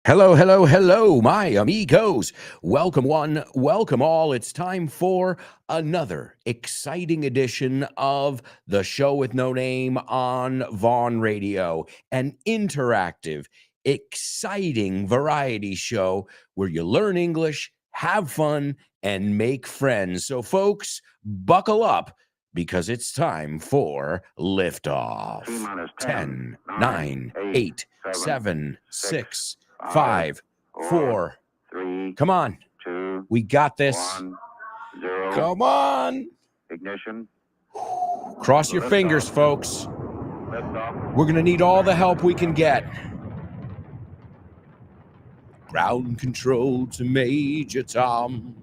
Hello, hello, hello, my amigos. Welcome one, welcome all. It's time for another exciting edition of the show with no name on Vaughn Radio, an interactive, exciting variety show where you learn English, have fun, and make friends. So, folks, buckle up because it's time for liftoff. 10, 9, 8, 7, 6, 5, 4, 3. Come on. 2. We got this. 1, 0. Come on. Ignition. Cross your fingers, folks. Liftoff. We're going to need all the help we can get. Ground control to Major Tom.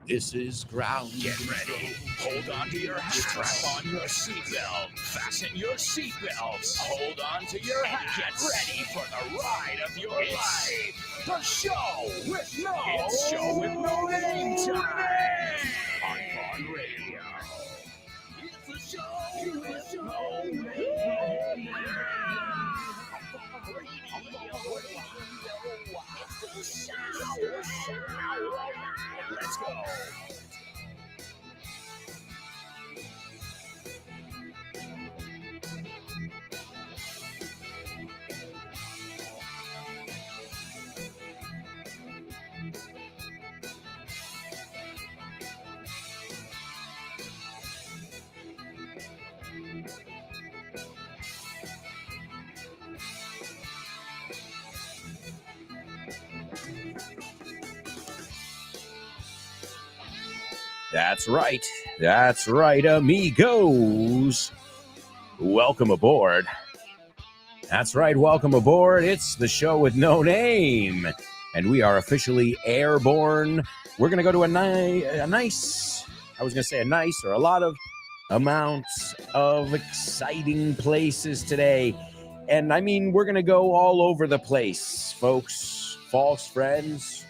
This is ground. Get ready. Hold on to your hat. Strap on your seatbelt. Fasten your seatbelts. Hold on to your hat. Get ready for the ride of your life. The show with no name time. On Vaughn Radio. It's the show with no name. It's the show. Let's go. That's right. That's right, amigos. Welcome aboard. That's right. Welcome aboard. It's the show with no name. And we are officially airborne. We're going to go to a nice, I was going to say a nice or a lot of amounts of exciting places today. And I mean, we're going to go all over the place, folks. False friends,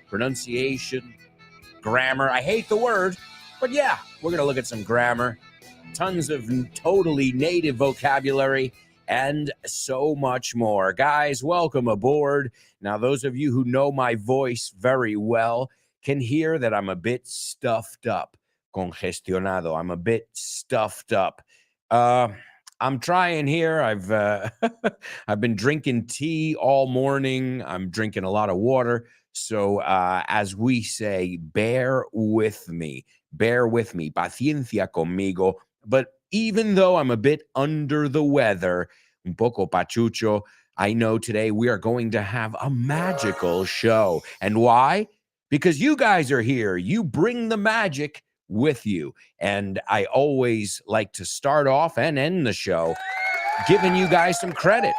pronunciation, grammar. I hate the word, but yeah, we're going to look at some grammar, tons of totally native vocabulary, and so much more. Guys, welcome aboard. Now, those of you who know my voice very well can hear that I'm a bit stuffed up. Congestionado. I'm a bit stuffed up. I'm trying here. I've been drinking tea all morning. I'm drinking a lot of water. So as we say, bear with me. Bear with me. Paciencia conmigo. But even though I'm a bit under the weather, un poco pachucho, I know today we are going to have a magical show. And why? Because you guys are here. You bring the magic with you. And I always like to start off and end the show giving you guys some credit.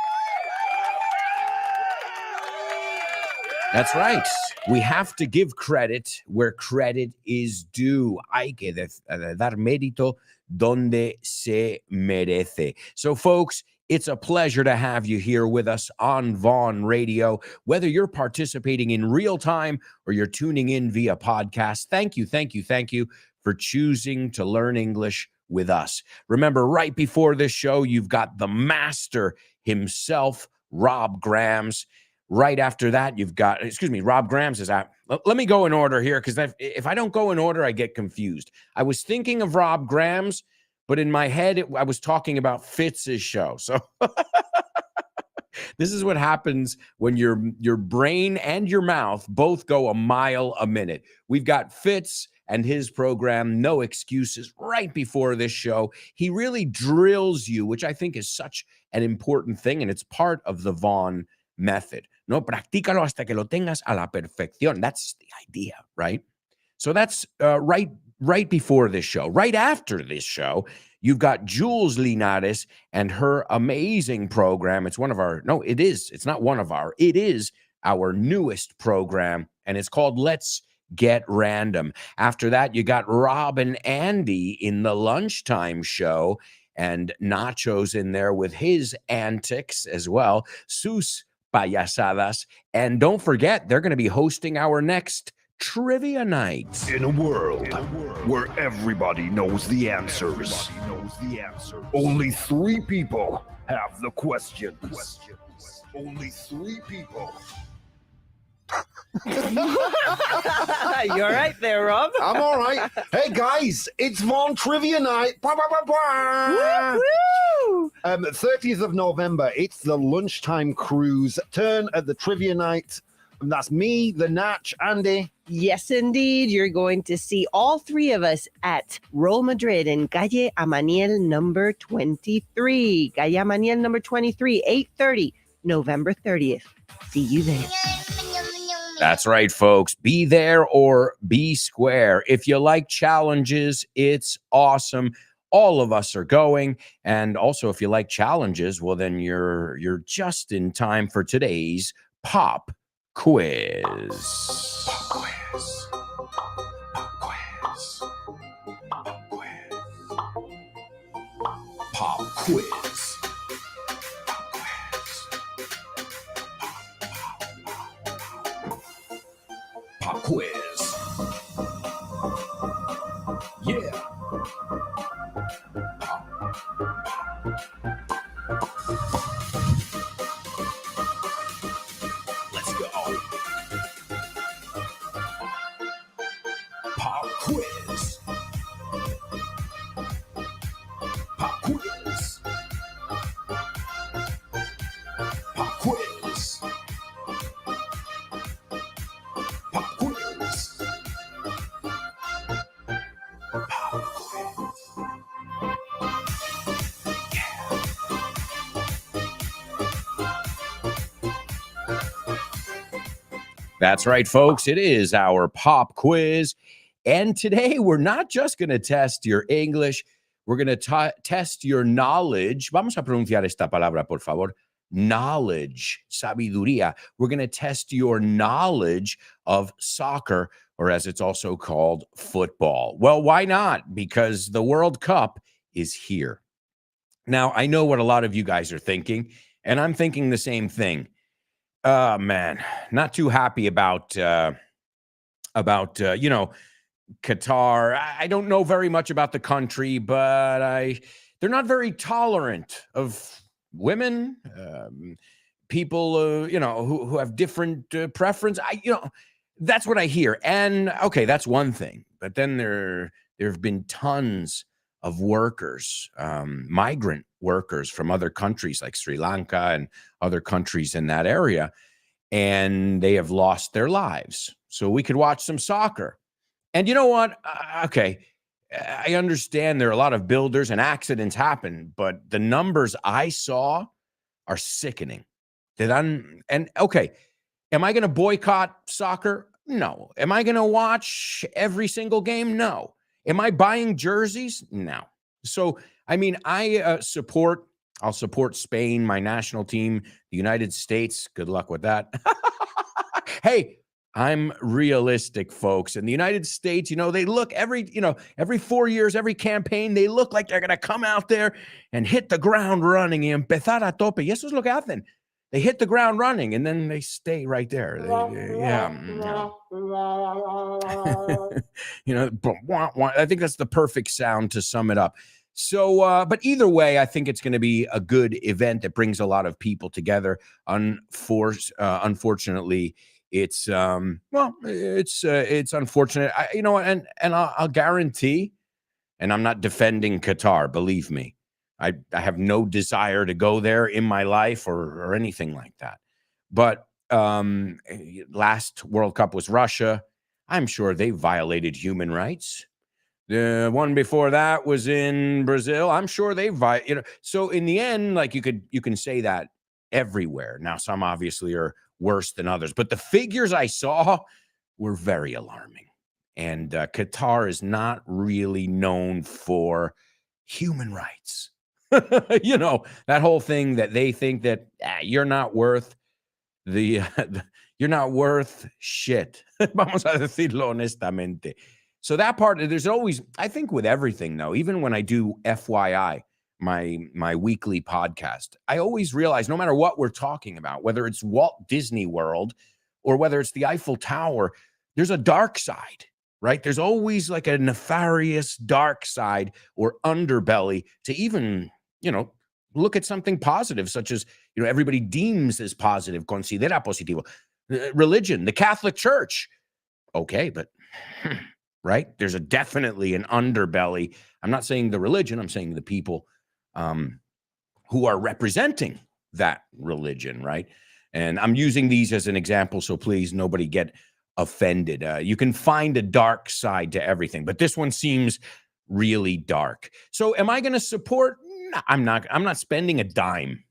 That's right. We have to give credit where credit is due. Hay que dar mérito donde se merece. So, folks, it's a pleasure to have you here with us on Vaughn Radio. Whether you're participating in real time or you're tuning in via podcast, thank you for choosing to learn English with us. Remember, right before this show, you've got the master himself, Rob Grams. Right after that, you've got, Rob Grams is out. Let me go in order here, because if I don't go in order, I get confused. I was thinking of Rob Grams, but in my head, I was talking about Fitz's show. So this is what happens when your brain and your mouth both go a mile a minute. We've got Fitz and his program, No Excuses, right before this show. He really drills you, which I think is such an important thing, and it's part of the Vaughn method. No, practícalo hasta que lo tengas a la perfección. That's the idea, right? So that's right before this show. Right after this show, you've got Jules Linares and her amazing program. It's it is our newest program, and it's called Let's Get Random. After that, you got Rob and Andy in the lunchtime show, and Nacho's in there with his antics as well. Sus payasadas. And don't forget, they're going to be hosting our next trivia night. In a world where everybody knows the answers, only 3 people have the questions. Only 3 people. You're right there, Rob. I'm all right. Hey, guys, it's Vaughn Trivia Night. Bah, bah, bah, bah. Woo! 30th of November, it's the lunchtime cruise turn at the Trivia Night. And that's me, the Natch, Andy. Yes, indeed. You're going to see all 3 of us at Roll Madrid in Calle Amaniel number 23. Calle Amaniel number 23, 8:30, November 30th. See you there. That's right, folks. Be there or be square. If you like challenges, it's awesome. All of us are going. And also, if you like challenges, well, then you're just in time for today's pop quiz. Pop quiz. Pop quiz. Pop quiz. Pop quiz. Pop quiz. Yeah. Let's go. Pop quiz. Pop quiz. Pop quiz. Pop quiz. Pop quiz. That's right, folks. It is our pop quiz. And today we're not just going to test your English. We're going to test your knowledge. Vamos a pronunciar esta palabra, por favor. Knowledge, sabiduría. We're going to test your knowledge of soccer, or as it's also called, football. Well, why not? Because the World Cup is here. Now, I know what a lot of you guys are thinking, and I'm thinking the same thing. Man, not too happy about Qatar. I don't know very much about the country, but they're not very tolerant of women, people, who have different preference. That's what I hear. And okay, that's one thing. But then there have been tons of workers, migrant workers from other countries like Sri Lanka and other countries in that area, and they have lost their lives. So we could watch some soccer. And you know what? Okay, I understand there are a lot of builders and accidents happen, but the numbers I saw are sickening. Okay, am I going to boycott soccer? No. Am I going to watch every single game? No. Am I buying jerseys? No. So, I mean, I'll support Spain, my national team, the United States. Good luck with that. Hey, I'm realistic, folks. In the United States, they look every 4 years, every campaign, they look like they're going to come out there and hit the ground running y empezar a tope. Y eso es lo que hacen. They hit the ground running, and then they stay right there. I think that's the perfect sound to sum it up. So, but either way, I think it's going to be a good event that brings a lot of people together. Unfortunately, it's unfortunate. I'll guarantee, and I'm not defending Qatar, believe me. I have no desire to go there in my life or anything like that. But last World Cup was Russia. I'm sure they violated human rights. The one before that was in Brazil. I'm sure they So in the end, like you can say that everywhere. Now, some obviously are worse than others, but the figures I saw were very alarming. And Qatar is not really known for human rights. That whole thing that they think that you're not worth you're not worth shit. Vamos a decirlo honestamente. So that part, there's always, I think with everything though, even when I do FYI, my weekly podcast, I always realize no matter what we're talking about, whether it's Walt Disney World or whether it's the Eiffel Tower, there's a dark side. Right? There's always like a nefarious dark side or underbelly to even, look at something positive, such as, everybody deems as positive, considera positivo. Religion, the Catholic Church. Okay, but right? There's definitely an underbelly. I'm not saying the religion, I'm saying the people who are representing that religion, right? And I'm using these as an example, so please, nobody get offended. You can find a dark side to everything, but this one seems really dark. So am I going to support? No, I'm not spending a dime,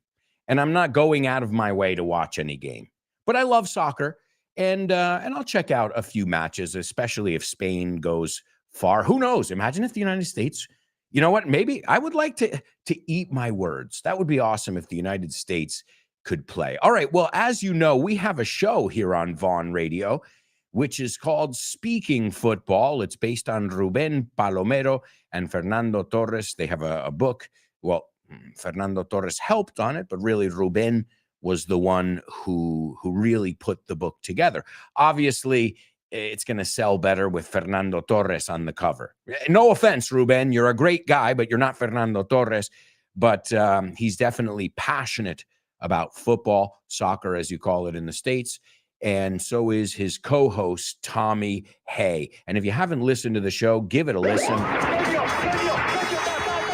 and I'm not going out of my way to watch any game. But I love soccer, and I'll check out a few matches, especially if Spain goes far. Who knows? Imagine if the United States, you know what? Maybe I would like to eat my words. That would be awesome if the United States could play. All right. Well, as you know, we have a show here on Vaughn Radio, which is called Speaking Football. It's based on Ruben Palomero and Fernando Torres. They have a book. Well, Fernando Torres helped on it, but really Ruben was the one who really put the book together. Obviously, it's going to sell better with Fernando Torres on the cover. No offense, Ruben. You're a great guy, but you're not Fernando Torres. But he's definitely passionate about football, soccer, as you call it in the States. And so is his co-host, Tommy Hay. And if you haven't listened to the show, give it a listen.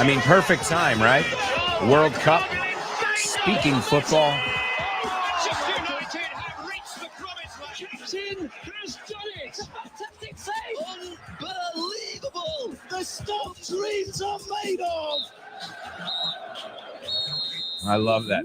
I mean, perfect time, right? World Cup, speaking football. Manchester United have reached the promised land. Captain has done it. Fantastic save. Unbelievable. The stuff dreams are made of. I love that.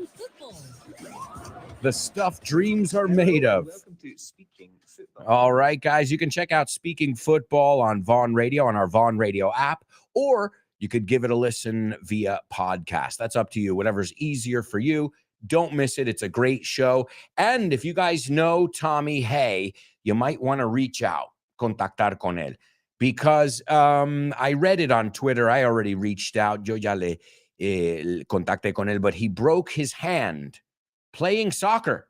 The stuff dreams are made of. Welcome to Speaking Football. All right, guys, you can check out Speaking Football on Vaughn Radio, on our Vaughn Radio app, or you could give it a listen via podcast. That's up to you, whatever's easier for you. Don't miss it. It's a great show. And if you guys know Tommy Hay, you might want to reach out, contactar con él, because I read it on Twitter. I already reached out. Yo ya le contacté con él, but he broke his hand playing soccer.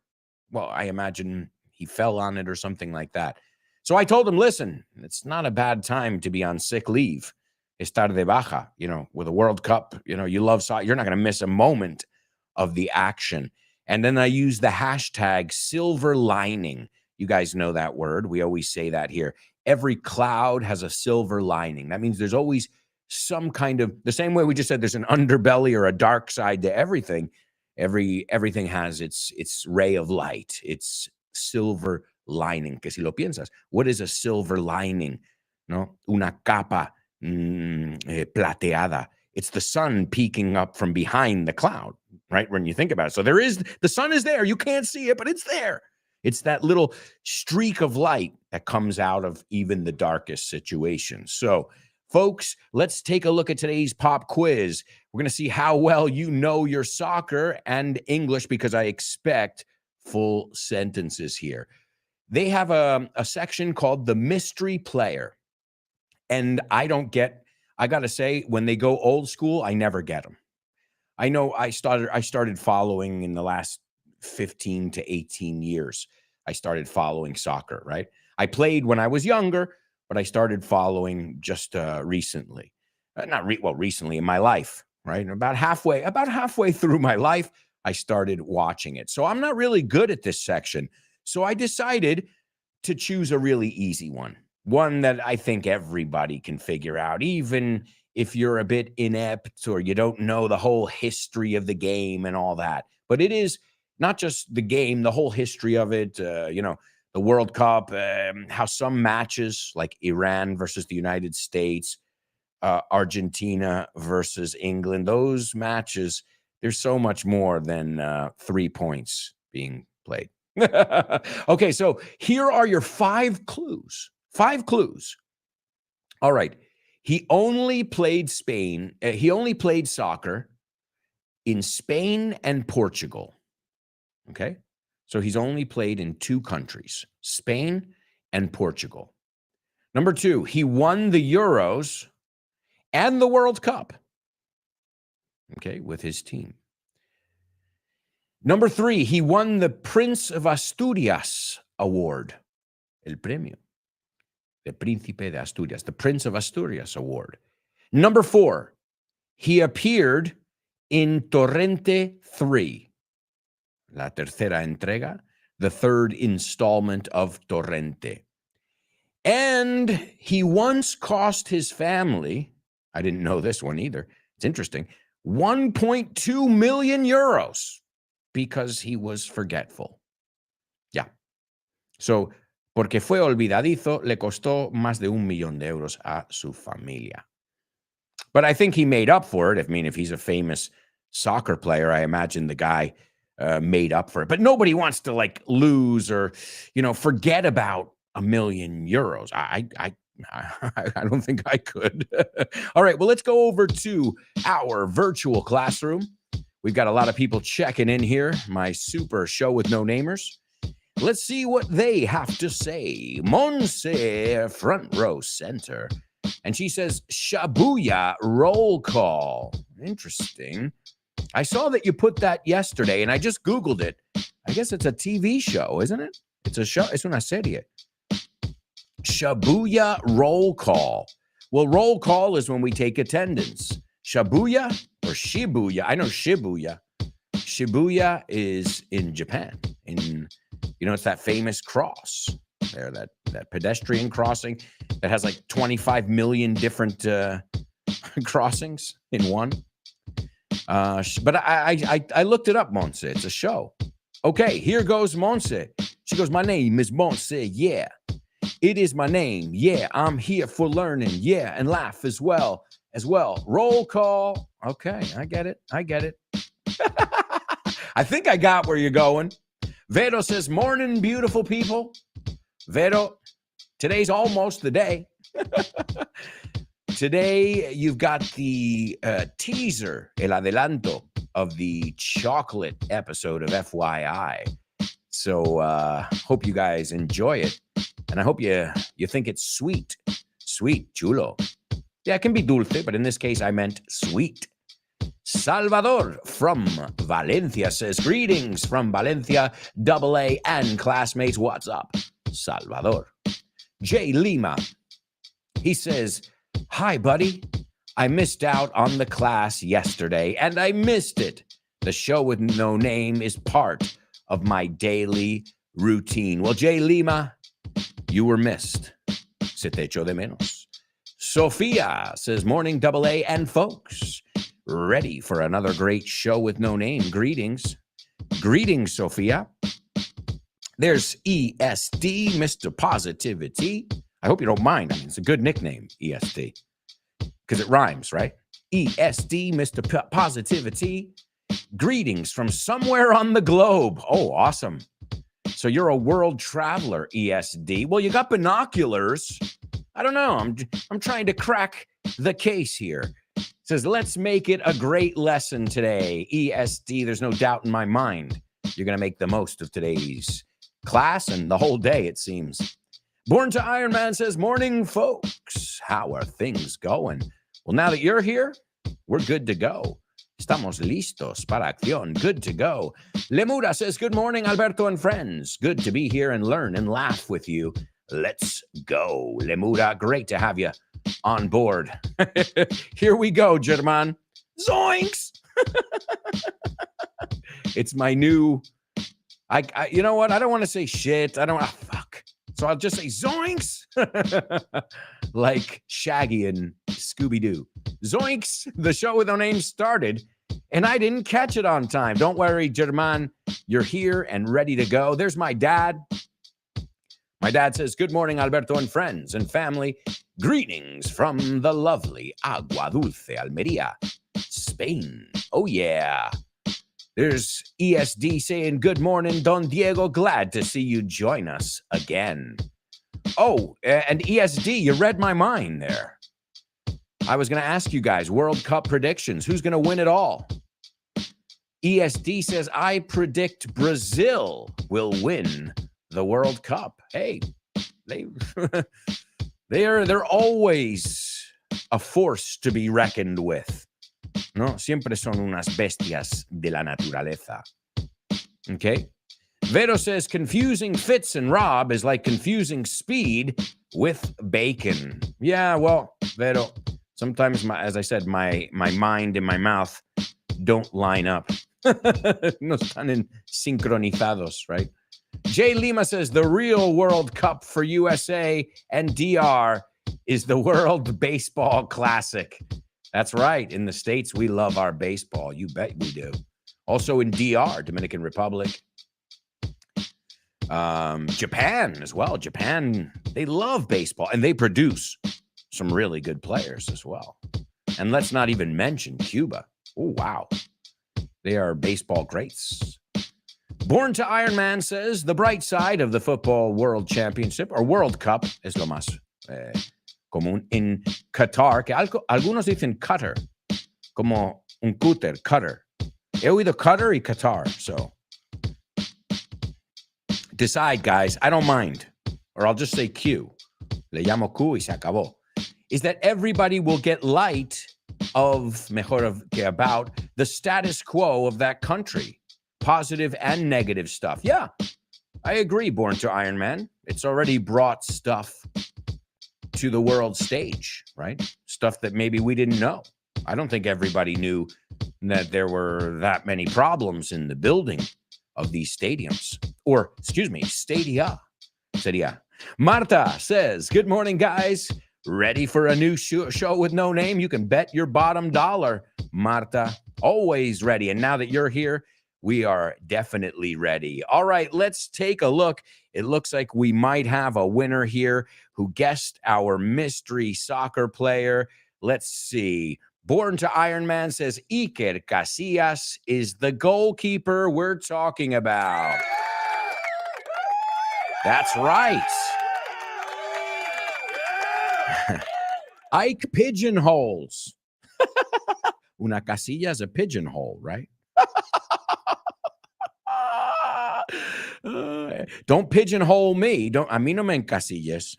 Well, I imagine he fell on it or something like that. So I told him, listen, it's not a bad time to be on sick leave. Estar de baja, with a World Cup, you love soccer. You're not going to miss a moment of the action. And then I use the hashtag silver lining. You guys know that word. We always say that here. Every cloud has a silver lining. That means there's always some kind of, the same way we just said there's an underbelly or a dark side to everything. Everything has its ray of light, its silver lining. Que si lo piensas, what is a silver lining? No, una capa plateada. It's the sun peeking up from behind the cloud, right? When you think about it, so the sun is there. You can't see it, but it's there. It's that little streak of light that comes out of even the darkest situations. So, folks, let's take a look at today's pop quiz. We're going to see how well you know your soccer and English, because I expect full sentences here. They have a section called the mystery player. And I got to say, when they go old school, I never get them. I know I started following in the last 15 to 18 years. I started following soccer, right? I played when I was younger, but I started following just recently. Recently in my life, right? About halfway through my life, I started watching it. So I'm not really good at this section. So I decided to choose a really easy one that I think everybody can figure out, even if you're a bit inept or you don't know the whole history of the game and all that. But it is not just the game, the whole history of it, the World Cup, how some matches like Iran versus the United States, Argentina versus England, those matches, there's so much more than 3 points being played. Okay, so here are your 5 clues. 5 clues. All right. He only played soccer in Spain and Portugal. Okay. So he's only played in 2 countries, Spain and Portugal. Number 2, he won the Euros and the World Cup. Okay, with his team. Number 3, he won the Prince of Asturias Award. El premio. El Príncipe de Asturias, the Prince of Asturias Award. Number 4, he appeared in Torrente 3, la tercera entrega, the third installment of Torrente. And he once cost his family, I didn't know this one either, it's interesting, 1.2 million euros because he was forgetful. Yeah. So, porque fue olvidadizo, le costó más de 1 millón de euros a su familia. But I think he made up for it. I mean, if he's a famous soccer player, I imagine the guy made up for it. But nobody wants to like lose or, forget about 1 million euros. I don't think I could. All right, well, let's go over to our virtual classroom. We've got a lot of people checking in here, my super show with no namers. Let's see what they have to say. Monse, front row center. And she says, Shabuya roll call. Interesting. I saw that you put that yesterday, and I just Googled it. I guess it's a TV show, isn't it? It's a show. Es una serie. Shabuya roll call. Well, roll call is when we take attendance. Shabuya or Shibuya? I know Shibuya. Shibuya is in Japan. It's that famous cross there, that pedestrian crossing that has like 25 million different crossings in one. But I looked it up, Monse. It's a show. Okay, here goes Monse. She goes, my name is Monse. Yeah, it is my name. Yeah, I'm here for learning. Yeah, and laugh as well. Roll call. Okay, I get it. I think I got where you're going. Vero says, morning, beautiful people. Vero, today's almost the day. Today, you've got the teaser, el adelanto, of the chocolate episode of FYI. So, hope you guys enjoy it. And I hope you think it's sweet. Sweet, chulo. Yeah, it can be dulce, but in this case, I meant sweet. Salvador from Valencia says, greetings from Valencia, AA and classmates. What's up, Salvador? Jay Lima, he says, hi, buddy. I missed out on the class yesterday, and I missed it. The show with no name is part of my daily routine. Well, Jay Lima, you were missed. Se te echo de menos. Sophia says, morning, AA and folks. Ready for another great show with no name. Greetings. Greetings, Sophia. There's ESD, Mr. Positivity. I hope you don't mind. I mean, it's a good nickname, ESD, because it rhymes, right? ESD, Mr. Positivity. Greetings from somewhere on the globe. Oh, awesome. So you're a world traveler, ESD. Well, you got binoculars. I don't know. I'm trying to crack the case here. It says, let's make it a great lesson today. ESD, there's no doubt in my mind you're going to make the most of today's class and the whole day, it seems. Born to Iron Man says, morning, folks. How are things going? Well, now that you're here, we're good to go. Estamos listos para acción. Good to go. Lemura says, good morning, Alberto and friends. Good to be here and learn and laugh with you. Let's go. Lemura, great to have you on board. Here we go, German. Zoinks! It's my new... I you know what? I don't want to say shit. Fuck. So I'll just say zoinks. Like Shaggy and Scooby-Doo. Zoinks! The show with no name started, and I didn't catch it on time. Don't worry, German. You're here and ready to go. There's my dad. My dad says, good morning, Alberto and friends and family. Greetings from the lovely Agua Dulce, Almeria, Spain. Oh, yeah. There's ESD saying, good morning, Don Diego. Glad to see you join us again. Oh, and ESD, you read my mind there. I was going to ask you guys, World Cup predictions. Who's going to win it all? ESD says, I predict Brazil will win the World Cup. Hey, they're always a force to be reckoned with. No, siempre son unas bestias de la naturaleza. Okay. Vero says, confusing Fitz and Rob is like confusing speed with bacon. Yeah, well, Vero, sometimes, as I said, my mind and my mouth don't line up. No están sincronizados, right? Jay Lima says the real World Cup for USA and DR is the World Baseball Classic. That's right. In the States, we love our baseball. You bet we do. Also in DR, Dominican Republic. Japan as well. Japan, they love baseball, and they produce some really good players as well. And let's not even mention Cuba. Oh, wow. They are baseball greats. Born to Iron Man says the bright side of the Football World Championship, or World Cup, es lo más común, in Qatar, que algunos dicen Qatar, como un cúter, Qatar. He oído Qatar y Qatar, so decide, guys. I don't mind. Or I'll just say Q. Le llamo Q y se acabó. Is that everybody will get light of, mejor of, que about, the status quo of that country. Positive and negative stuff. Yeah, I agree, Born to Iron Man. It's already brought stuff to the world stage, right? Stuff that maybe we didn't know. I don't think everybody knew that there were that many problems in the building of these stadiums. Or, excuse me, stadia. Marta says, good morning, guys. Ready for a new show with no name? You can bet your bottom dollar, Marta. Always ready. And now that you're here, we are definitely ready. All right, let's take a look. It looks like we might have a winner here who guessed our mystery soccer player. Let's see. Born to Iron Man says Iker Casillas is the goalkeeper we're talking about. That's right. Ike pigeonholes. Una casilla is a pigeonhole, right? Don't pigeonhole me. A mí no me encasillas.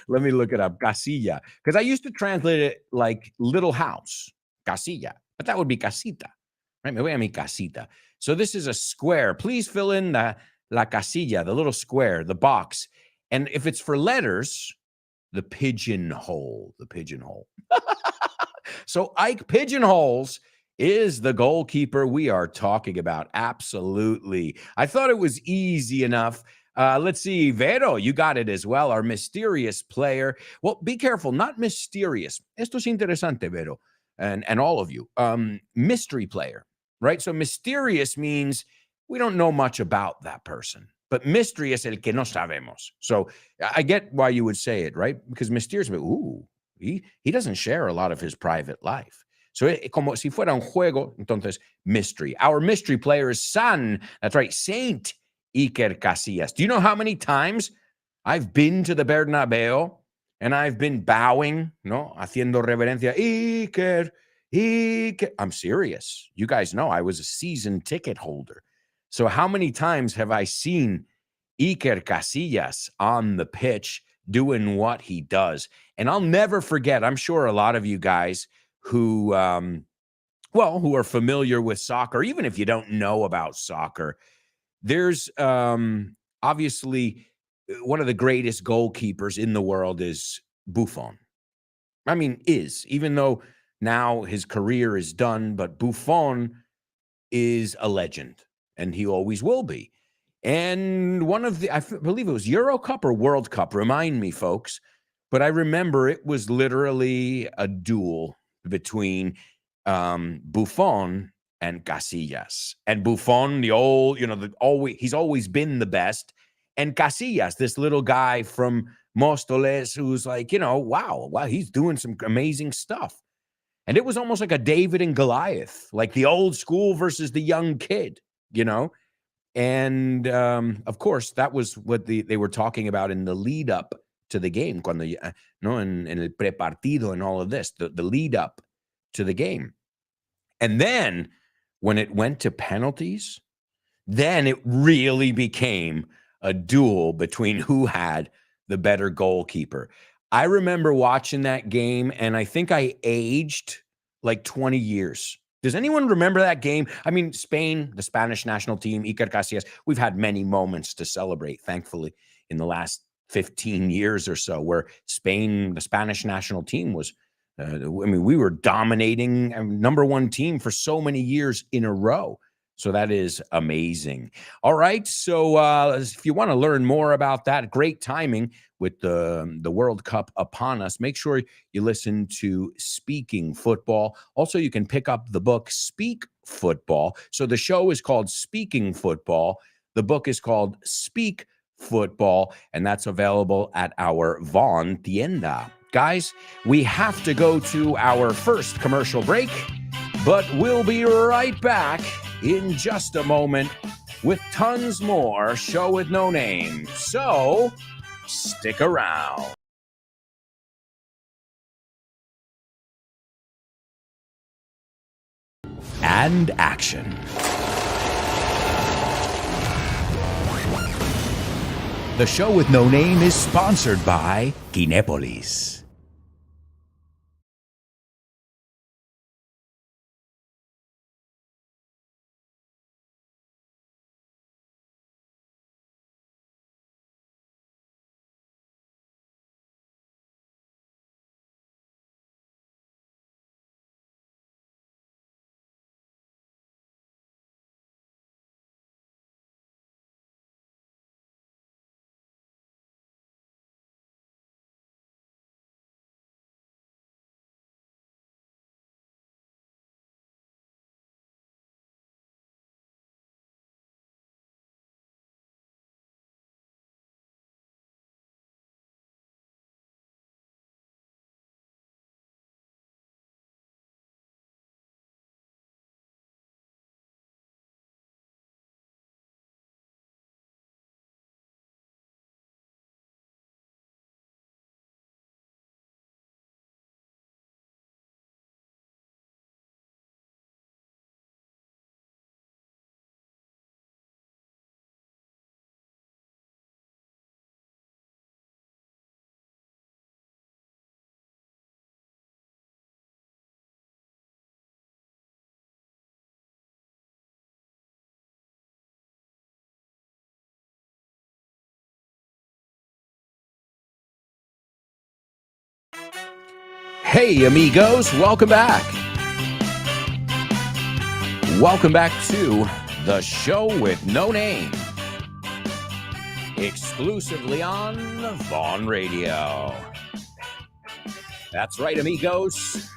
Let me look it up. Casilla. Because I used to translate it like little house. Casilla. But that would be casita. Right? Me voy a mi casita. So this is a square. Please fill in la casilla, the little square, the box. And if it's for letters, the pigeonhole. So Ike Pigeonholes is the goalkeeper we are talking about. Absolutely. I thought it was easy enough. Let's see. Vero, you got it as well. Our mysterious player. Well, be careful. Not mysterious. Esto es interesante, Vero, and all of you. Mystery player, right? So mysterious means we don't know much about that person. But mystery es el que no sabemos. So I get why you would say it, right? Because mysterious, he doesn't share a lot of his private life. So, como si fuera un juego, entonces, mystery. Our mystery player is San. That's right, Saint Iker Casillas. Do you know how many times I've been to the Bernabeu and I've been bowing, no, haciendo reverencia, Iker. I'm serious. You guys know I was a season ticket holder. So how many times have I seen Iker Casillas on the pitch doing what he does? And I'll never forget, I'm sure a lot of you guys who are familiar with soccer, even if you don't know about soccer, there's obviously one of the greatest goalkeepers in the world is Buffon. I mean, even though now his career is done, but Buffon is a legend, and he always will be. And one of the, I believe it was Euro Cup or World Cup, remind me, folks, but I remember it was literally a duel between Buffon and Casillas. And Buffon, he's always been the best. And Casillas, this little guy from Móstoles, who's like, wow, he's doing some amazing stuff. And it was almost like a David and Goliath, like the old school versus the young kid, And of course, that was what they were talking about in the lead up to the game, en el prepartido and all of this, the lead up to the game. And then when it went to penalties, then it really became a duel between who had the better goalkeeper. I remember watching that game, and I think I aged like 20 years. Does anyone remember that game? I mean, Spain, the Spanish national team, Iker Casillas, we've had many moments to celebrate, thankfully, in the last 15 years or so, where Spain, the Spanish national team, was We were dominating number one team for so many years in a row. So that is amazing. All right. So if you want to learn more about that, great timing with the World Cup upon us, make sure you listen to Speaking Football. Also, you can pick up the book Speak Football. So the show is called Speaking Football. The book is called Speak Football, and that's available at our Vaughn Tienda. Guys, we have to go to our first commercial break, but we'll be right back in just a moment with tons more Show with No Name. So, stick around. And action. The Show with No Name is sponsored by Kinepolis. Hey, amigos, welcome back. Welcome back to The Show with No Name, exclusively on Vaughn Radio. That's right, amigos.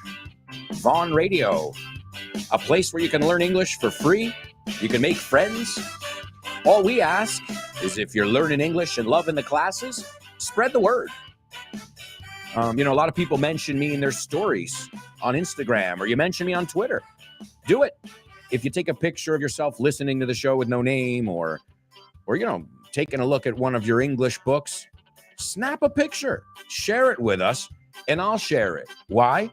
Vaughn Radio, a place where you can learn English for free. You can make friends. All we ask is if you're learning English and loving the classes, spread the word. A lot of people mention me in their stories on Instagram, or you mention me on Twitter. Do it. If you take a picture of yourself listening to the Show with No Name, or taking a look at one of your English books, snap a picture, share it with us, and I'll share it. Why?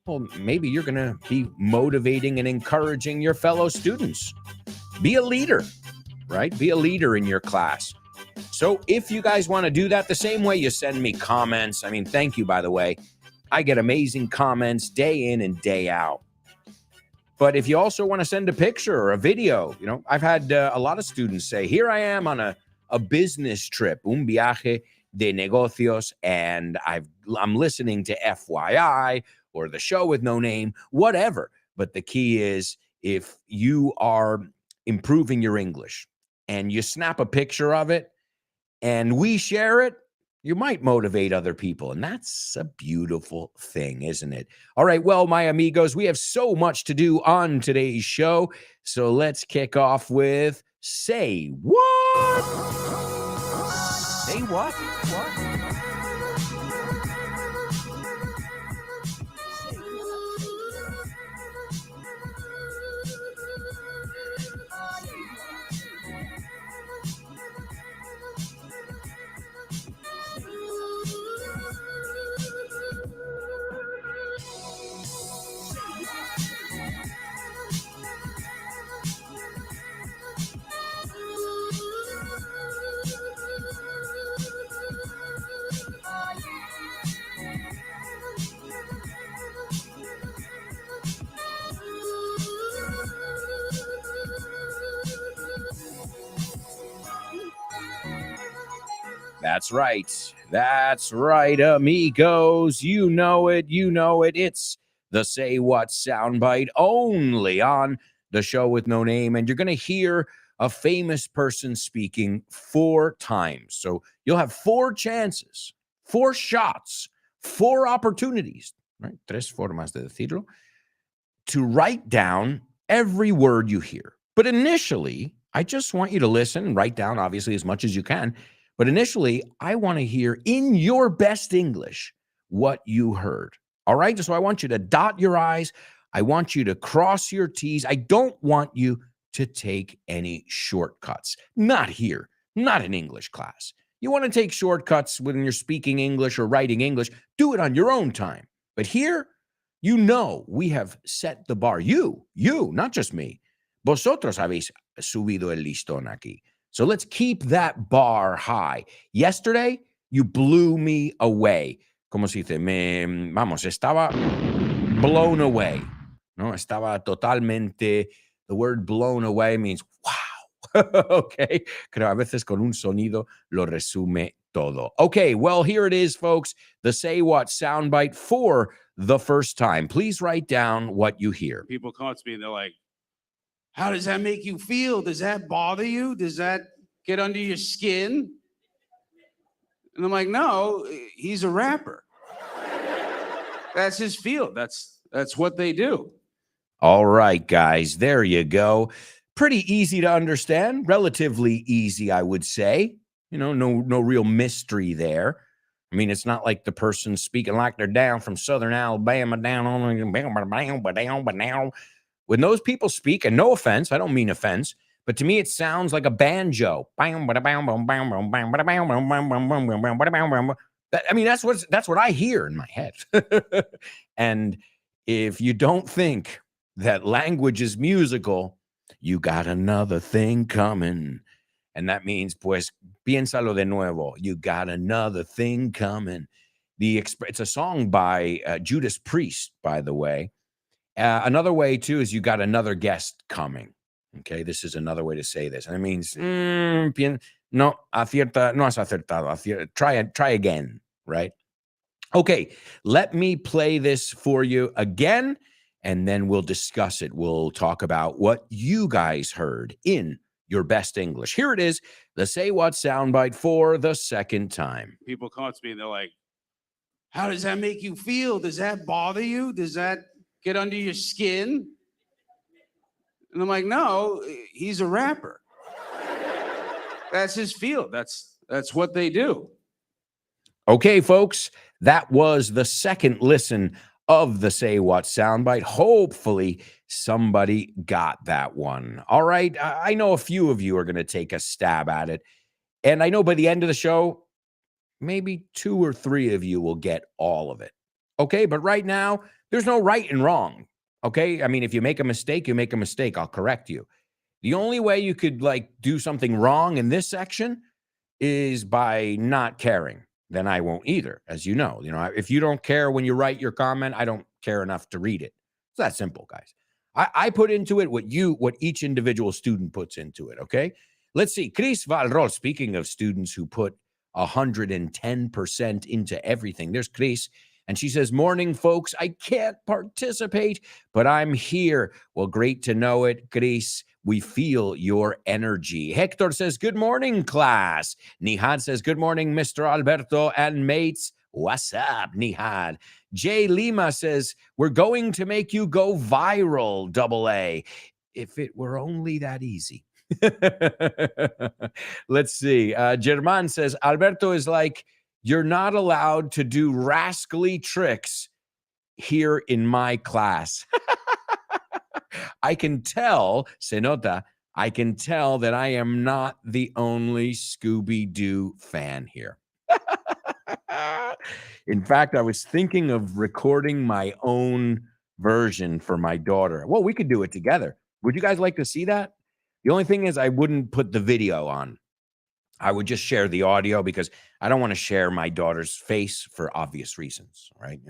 Well, maybe you're going to be motivating and encouraging your fellow students. Be a leader, right? Be a leader in your class. So if you guys want to do that the same way you send me comments, thank you, by the way. I get amazing comments day in and day out. But if you also want to send a picture or a video, I've had a lot of students say, here I am on a business trip, un viaje de negocios, and I'm listening to FYI or the Show with No Name, whatever. But the key is, if you are improving your English and you snap a picture of it and we share it, you might motivate other people. And that's a beautiful thing, isn't it? All right. Well, my amigos, we have so much to do on today's show. So let's kick off with Say What? Say what? What? That's right. That's right, amigos. You know it. You know it. It's the Say What soundbite only on the show with no name. And you're going to hear a famous person speaking 4 times. So you'll have 4 chances, 4 shots, 4 opportunities, right? Tres formas de decirlo, to write down every word you hear. But initially, I just want you to listen and write down, obviously, as much as you can. But initially, I want to hear in your best English what you heard. All right? So I want you to dot your I's. I want you to cross your T's. I don't want you to take any shortcuts. Not here, not in English class. You want to take shortcuts when you're speaking English or writing English, do it on your own time. But here, you know, we have set the bar. You, not just me. Vosotros habéis subido el listón aquí. So let's keep that bar high. Yesterday, you blew me away. Como se dice? Estaba blown away. No, estaba totalmente. The word blown away means wow. Okay. Pero a veces con un sonido lo resume todo. Okay, well, here it is, folks. The Say What soundbite for the first time. Please write down what you hear. People come up to me and they're like, how does that make you feel? Does that bother you? Does that get under your skin? And I'm like, no, he's a rapper. That's his field. That's what they do. All right, guys, there you go. Pretty easy to understand, relatively easy, I would say. You know, no real mystery there. I mean, it's not like the person speaking like they're down from Southern Alabama, down on down. When those people speak, and no offense, I don't mean offense, but to me, it sounds like a banjo. I mean, that's what I hear in my head. And if you don't think that language is musical, you got another thing coming. And that means, pues, piénsalo de nuevo. You got another thing coming. It's a song by Judas Priest, by the way. Another way, too, is you got another guest coming. Okay, this is another way to say this. And it means, no, acierta, no has acertado. Try again, right? Okay, let me play this for you again, and then we'll discuss it. We'll talk about what you guys heard in your best English. Here it is, the Say What soundbite for the second time. People come up to me and they're like, how does that make you feel? Does that bother you? Does that get under your skin? And I'm like, no, he's a rapper. That's his field. That's what they do. Okay, folks, that was the second listen of the Say What soundbite. Hopefully somebody got that one. All right, I know a few of you are going to take a stab at it. And I know by the end of the show, maybe 2 or 3 of you will get all of it. Okay, but right now, there's no right and wrong. Okay, I mean, if you make a mistake, you make a mistake. I'll correct you. The only way you could do something wrong in this section is by not caring. Then I won't either, as you know. If you don't care when you write your comment, I don't care enough to read it. It's that simple, guys. I put into it what each individual student puts into it, okay? Let's see. Chris Valrol, speaking of students who put 110% into everything. There's Chris. And she says, morning, folks. I can't participate, but I'm here. Well, great to know it, Chris. We feel your energy. Hector says, good morning, class. Nihad says, good morning, Mr. Alberto and mates. What's up, Nihad? Jay Lima says, we're going to make you go viral, AA. If it were only that easy. Let's see. German says, Alberto is like, you're not allowed to do rascally tricks here in my class. I can tell, se nota, I can tell that I am not the only Scooby-Doo fan here. In fact, I was thinking of recording my own version for my daughter. Well, we could do it together. Would you guys like to see that? The only thing is I wouldn't put the video on. I would just share the audio because I don't want to share my daughter's face for obvious reasons, right?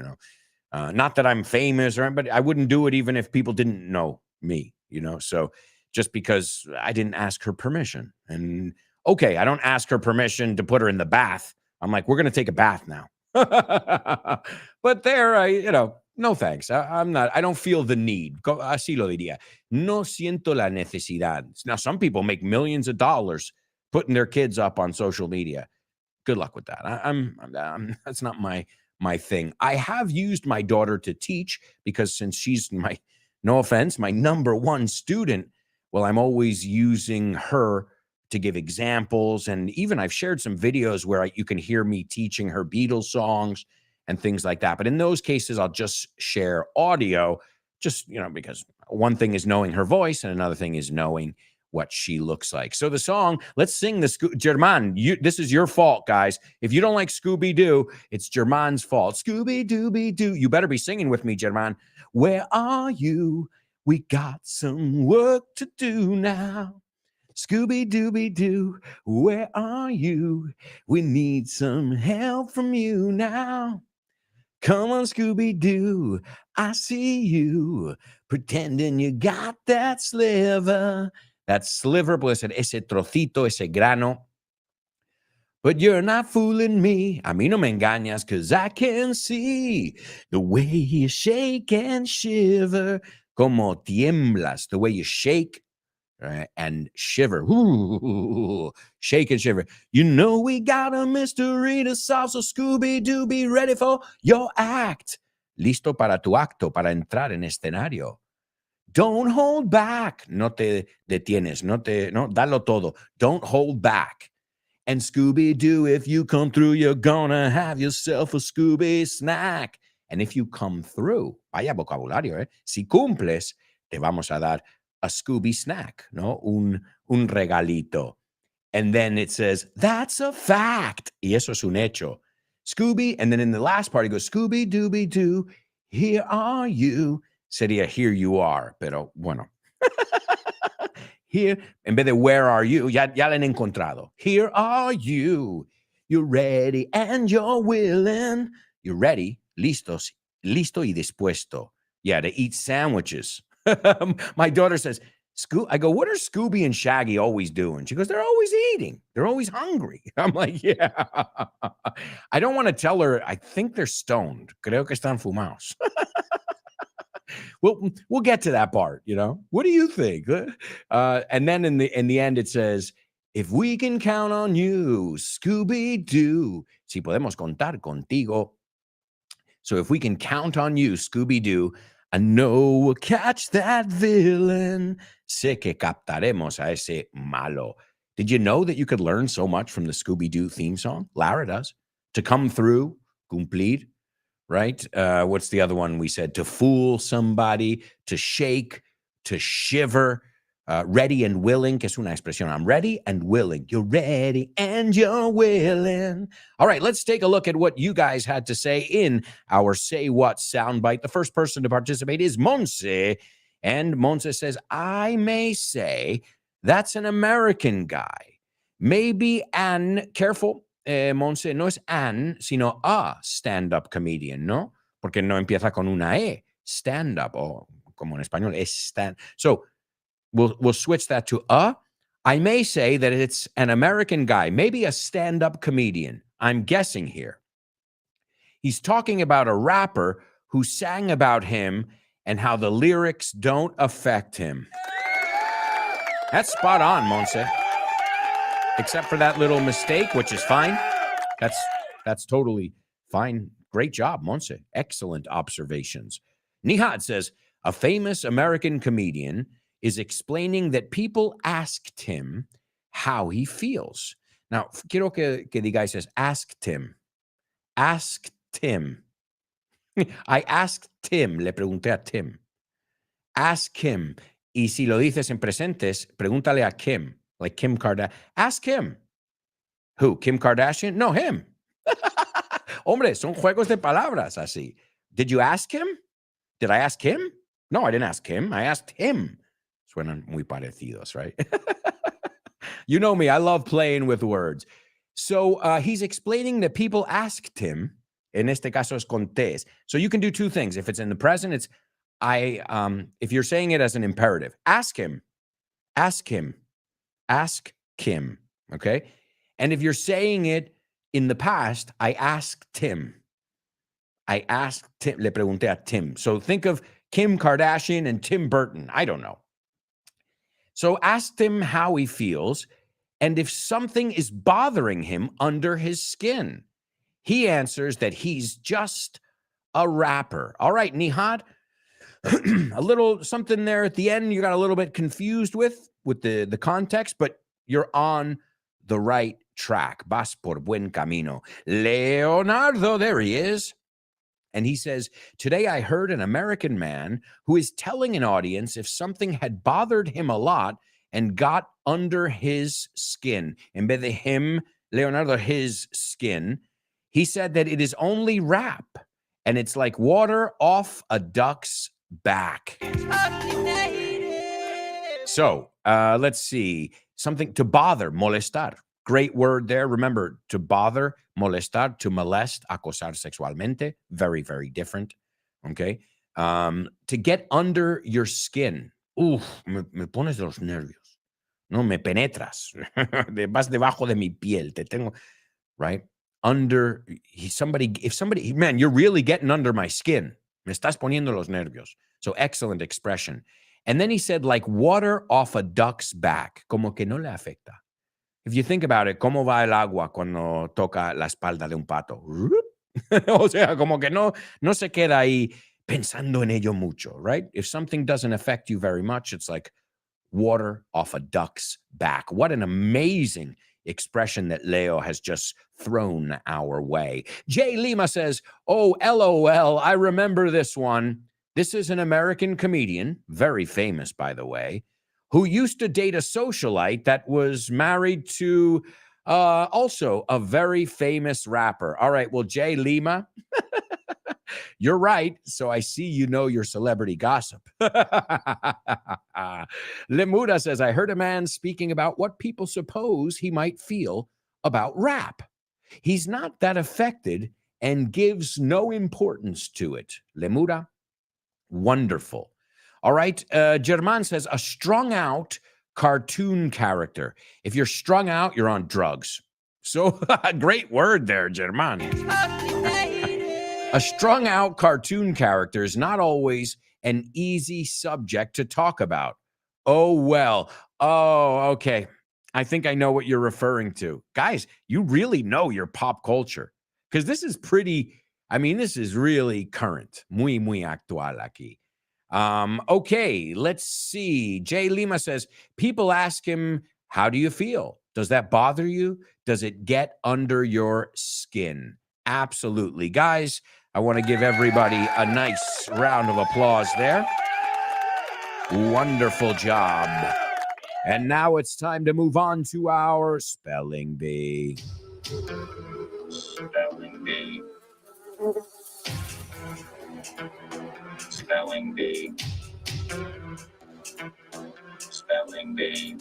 Not that I'm famous but I wouldn't do it even if people didn't know me, so just because I didn't ask her permission. And Okay, I don't ask her permission to put her in the bath. I'm like, we're going to take a bath now. But there, no thanks. I don't feel the need. Así lo diría. No siento la necesidad. Now, some people make millions of dollars putting their kids up on social media. Good luck with that. I'm that's not my thing. I have used my daughter to teach because since she's no offense, my number one student, well, I'm always using her to give examples. And even I've shared some videos where you can hear me teaching her Beatles songs and things like that. But in those cases, I'll just share audio, just, because one thing is knowing her voice and another thing is knowing what she looks like. So the song, let's sing the German. This is your fault, guys. If you don't like Scooby-Doo, it's German's fault. Scooby-Dooby-Doo. You better be singing with me, German. Where are you? We got some work to do now. Scooby-Dooby-Doo, where are you? We need some help from you now. Come on, Scooby-Doo, I see you, pretending you got that sliver. That sliver puede ser ese trocito, ese grano. But you're not fooling me. A mí no me engañas, because I can see the way you shake and shiver. Como tiemblas, the way you shake and shiver. Ooh, shake and shiver. You know we got a mystery to solve, so Scooby-Doo, be ready for your act. Listo para tu acto, para entrar en escenario. Don't hold back. No te detienes. No, dalo todo. Don't hold back. And Scooby-Doo, if you come through, you're gonna have yourself a Scooby snack. And if you come through, vaya vocabulario, si cumples, te vamos a dar a Scooby snack, no? Un regalito. And then it says, that's a fact. Y eso es un hecho. Scooby, and then in the last part, it goes, Scooby-Dooby-Doo, here are you. Sería here you are, pero bueno. Here, en vez de where are you, ya la han encontrado. Here are you. You're ready and you're willing. You're ready, listo y dispuesto. Yeah, to eat sandwiches. My daughter says, I go, what are Scooby and Shaggy always doing? She goes, they're always eating. They're always hungry. I'm like, yeah. I don't want to tell her, I think they're stoned. Creo que están fumados. We'll get to that part, What do you think? And then in the end, it says, if we can count on you, Scooby-Doo. Si podemos contar contigo. So if we can count on you, Scooby-Doo, I know we'll catch that villain. Sé que captaremos a ese malo. Did you know that you could learn so much from the Scooby-Doo theme song? Lara does. To come through, cumplir, right? What's the other one we said? To fool somebody, to shake, to shiver. Ready and willing, que es una expresión. I'm ready and willing. You're ready and you're willing. All right, let's take a look at what you guys had to say in our Say What soundbite. The first person to participate is Monse. And Monse says, I may say that's an American guy. Maybe careful, Monse, no es an, sino a stand-up comedian, ¿no? Porque no empieza con una E. Stand-up, o como en español, es stand. So, We'll switch that to I may say that it's an American guy, maybe a stand-up comedian. I'm guessing here. He's talking about a rapper who sang about him and how the lyrics don't affect him. That's spot on, Monse. Except for that little mistake, which is fine. That's totally fine. Great job, Monse. Excellent observations. Nihad says, a famous American comedian is explaining that people asked him how he feels. Now, quiero que digáis says, asked him. Asked him. I asked Tim, le pregunté a Tim. Ask him. Y si lo dices en presentes, pregúntale a Kim, like Kim Kardashian. Ask him. Who? Kim Kardashian? No, him. Hombre, son juegos de palabras así. Did you ask him? Did I ask him? No, I didn't ask him. I asked him. Suenan muy parecidos, right? You know me, I love playing with words. So he's explaining that people asked him, en este caso es con tes. So you can do two things. If it's in the present, it's if you're saying it as an imperative, ask him, ask him, ask him. Okay. And if you're saying it in the past, I asked Tim. I asked Tim, le pregunté a Tim. So think of Kim Kardashian and Tim Burton. I don't know. So asked him how he feels and if something is bothering him under his skin. He answers that he's just a rapper. All right, Nihad, a little something there at the end you got a little bit confused with the context, but you're on the right track. Vas por buen camino. Leonardo, there he is. And he says, today I heard an American man who is telling an audience if something had bothered him a lot and got under his skin. En vez de him, Leonardo, his skin, he said that it is only rap and it's like water off a duck's back. So let's see. Something to bother, molestar. Great word there. Remember, to bother, molestar, to molest, acosar sexualmente. Very, very different. Okay. To get under your skin. Uf, me pones los nervios. No, me penetras. Vas debajo de mi piel. Te tengo, right? Under somebody, man, you're really getting under my skin. Me estás poniendo los nervios. So excellent expression. And then he said, like water off a duck's back. Como que no le afecta. If you think about it, ¿cómo va el agua cuando toca la espalda de un pato? O sea, como que no se queda ahí pensando en ello mucho, right? If something doesn't affect you very much, it's like water off a duck's back. What an amazing expression that Leo has just thrown our way. Jay Lima says, oh, LOL, I remember this one. This is an American comedian, very famous, by the way, who used to date a socialite that was married to also a very famous rapper. All right, well, Jay Lima, you're right. So I see you know your celebrity gossip. Lemuda says, I heard a man speaking about what people suppose he might feel about rap. He's not that affected and gives no importance to it. Lemuda, wonderful. All right. German says, a strung out cartoon character. If you're strung out, you're on drugs. So great word there, German. A strung out cartoon character is not always an easy subject to talk about. Oh, well. Oh, okay. I think I know what you're referring to. Guys, you really know your pop culture because this is this is really current. Muy, muy actual aquí. Okay, let's see. Jay Lima says, people ask him, how do you feel? Does that bother you? Does it get under your skin? Absolutely. Guys, I want to give everybody a nice round of applause there. Wonderful job. And now it's time to move on to our spelling bee. Spelling bee. Spelling bee. Spelling bee.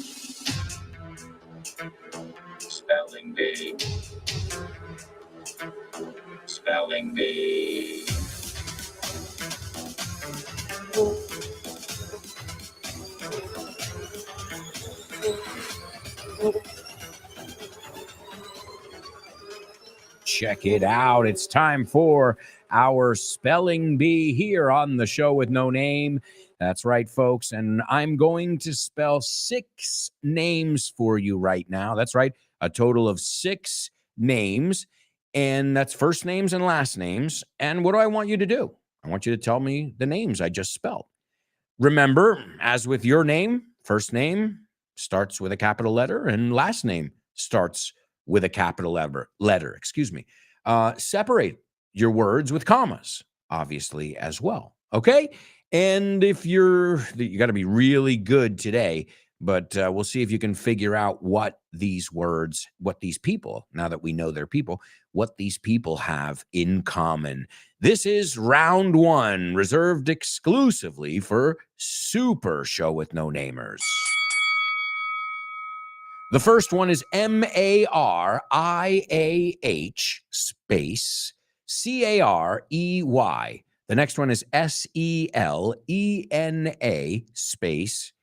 Spelling bee. Spelling bee. Check it out. It's time for our spelling bee here on the show with no name. That's right, folks. And I'm going to spell 6 names for you right now. That's right. A total of 6 names. And that's first names and last names. And what do I want you to do? I want you to tell me the names I just spelled. Remember, as with your name, first name starts with a capital letter and last name starts with a capital letter. Separate your words with commas, obviously, as well. Okay? And if you got to be really good today, but we'll see if you can figure out what these people, now that we know they're people, what these people have in common. This is round 1, reserved exclusively for Super Show with No Namers. The first one is MARIAH space CAREY. The next one is SELENA space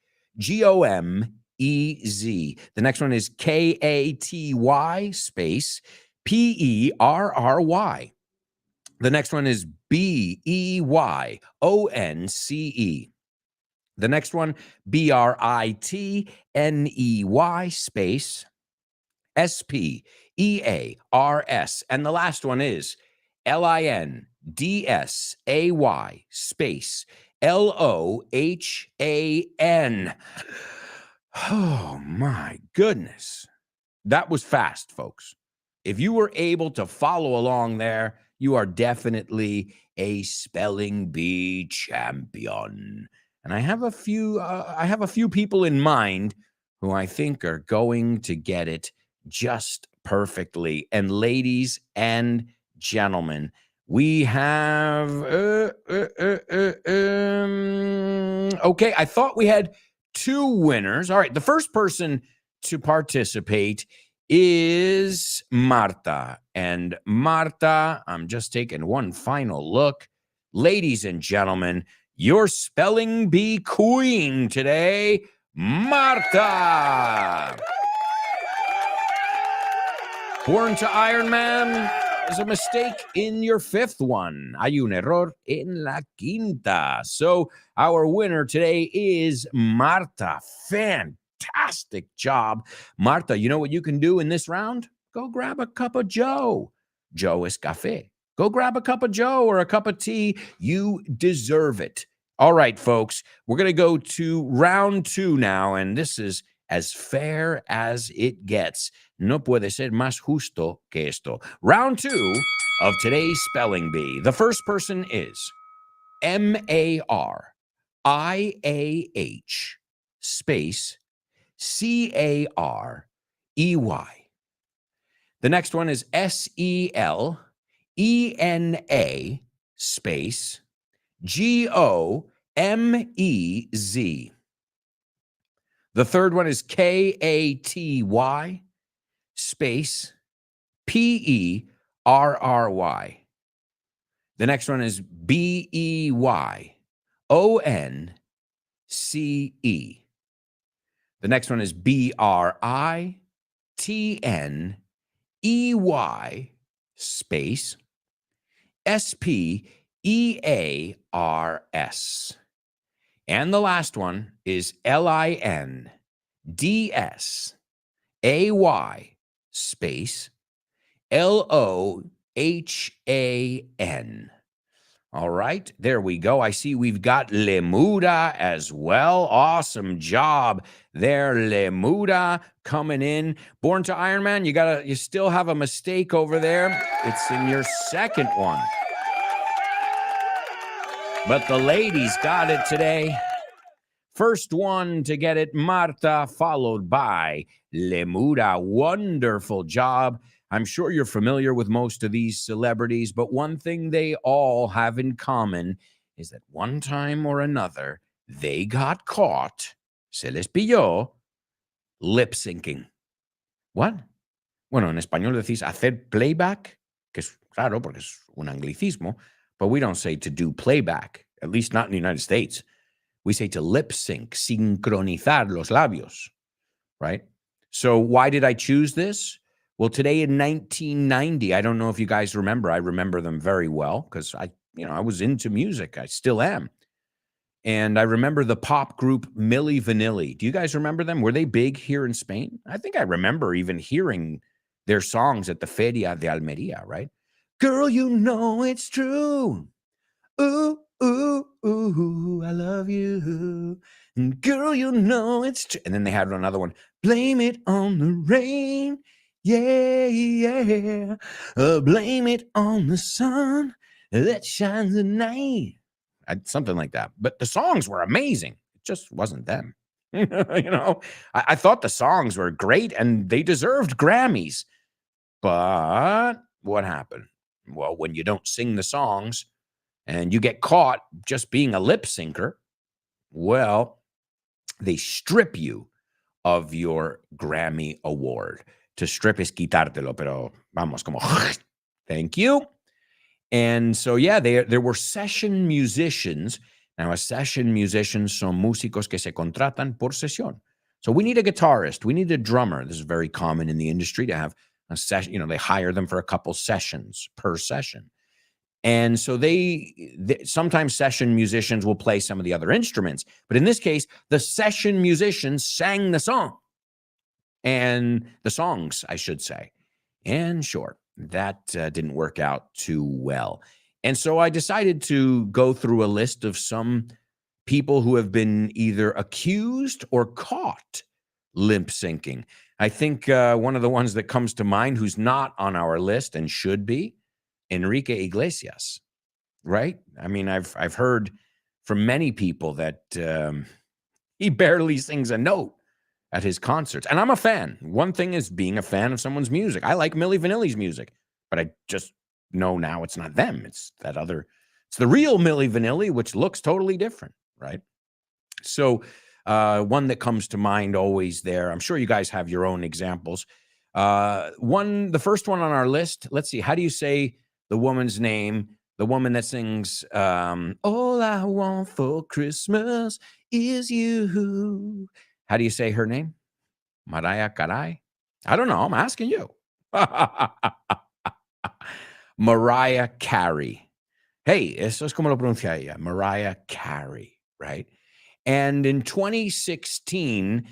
GOMEZ. E-Z. The next one is K-A-T-Y space P-E-R-R-Y. The next one is B-E-Y-O-N-C-E. The next one, B-R-I-T-N-E-Y space S-P-E-A-R-S. And the last one is L-I-N-D-S-A-Y space L-O-H-A-N. Oh my goodness. That was fast, folks. If you were able to follow along there, you are definitely a spelling bee champion. And I have a few people in mind who I think are going to get it just perfectly. And ladies and gentlemen, we have okay, I thought we had 2 winners. All right, the first person to participate is Marta. And Marta, I'm just taking one final look. Ladies and gentlemen, your spelling bee queen today, Marta. Born to Iron Man is a mistake in your 5th one. Hay un error en la quinta. So our winner today is Marta. Fantastic job. Marta, you know what you can do in this round? Go grab a cup of Joe. Joe es café. Go grab a cup of Joe or a cup of tea. You deserve it. All right, folks, we're going to go to round 2 now, and this is as fair as it gets. No puede ser más justo que esto. Round 2 of today's spelling bee. The first person is M-A-R-I-A-H space C-A-R-E-Y. The next one is S-E-L-E-N-A space G-O-M-E-Z. The third one is K-A-T-Y space P-E-R-R-Y. The next one is B-E-Y-O-N-C-E. The next one is B-R-I-T-N-E-Y space S-P-E-A-R-S. And the last one is L-I-N-D-S-A-Y space L-O-H-A-N. All right, there we go. I see we've got Lemuda as well. Awesome job there, Lemuda, coming in. Born to Iron Man, you still have a mistake over there. It's in your 2nd one. But the ladies got it today. First one to get it, Marta, followed by Lemuda. Wonderful job. I'm sure you're familiar with most of these celebrities, but one thing they all have in common is that one time or another, they got caught, se les pilló, lip syncing. What? Bueno, en español decís hacer playback, que es raro porque es un anglicismo, but we don't say to do playback, at least not in the United States. We say to lip sync, sincronizar los labios, right? So why did I choose this? Well, today in 1990, I don't know if you guys remember. I remember them very well because I was into music. I still am. And I remember the pop group Milli Vanilli. Do you guys remember them? Were they big here in Spain? I think I remember even hearing their songs at the Feria de Almería, right? Girl, you know it's true. Ooh, ooh, ooh, I love you. And girl, you know it's true. And then they had another one. Blame it on the rain. Yeah, yeah. Blame it on the sun that shines at night. Something like that. But the songs were amazing. It just wasn't them. I thought the songs were great and they deserved Grammys. But what happened? Well, when you don't sing the songs and you get caught just being a lip syncer, well, they strip you of your Grammy award. To strip es quitártelo, pero vamos, como, thank you. And so, yeah, there were session musicians. Now, a session musician son músicos que se contratan por sesión. So we need a guitarist. We need a drummer. This is very common in the industry to have a session. They hire them for a couple sessions per session. And so they sometimes session musicians will play some of the other instruments. But in this case, the session musicians sang the song and the songs, I should say. And sure, that didn't work out too well. And so I decided to go through a list of some people who have been either accused or caught limp syncing. I think one of the ones that comes to mind who's not on our list and should be, Enrique Iglesias, right? I mean, I've heard from many people that he barely sings a note at his concerts. And I'm a fan. One thing is being a fan of someone's music. I like Milli Vanilli's music, but I just know now it's not them. It's that other, it's the real Milli Vanilli, which looks totally different, right? So one that comes to mind always there. I'm sure you guys have your own examples. The first one on our list, let's see, how do you say the woman's name? The woman that sings, all I want for Christmas is you. How do you say her name? Mariah Carey? I don't know. I'm asking you. Mariah Carey. Hey, eso es como lo pronuncia ella. Mariah Carey, right? And in 2016,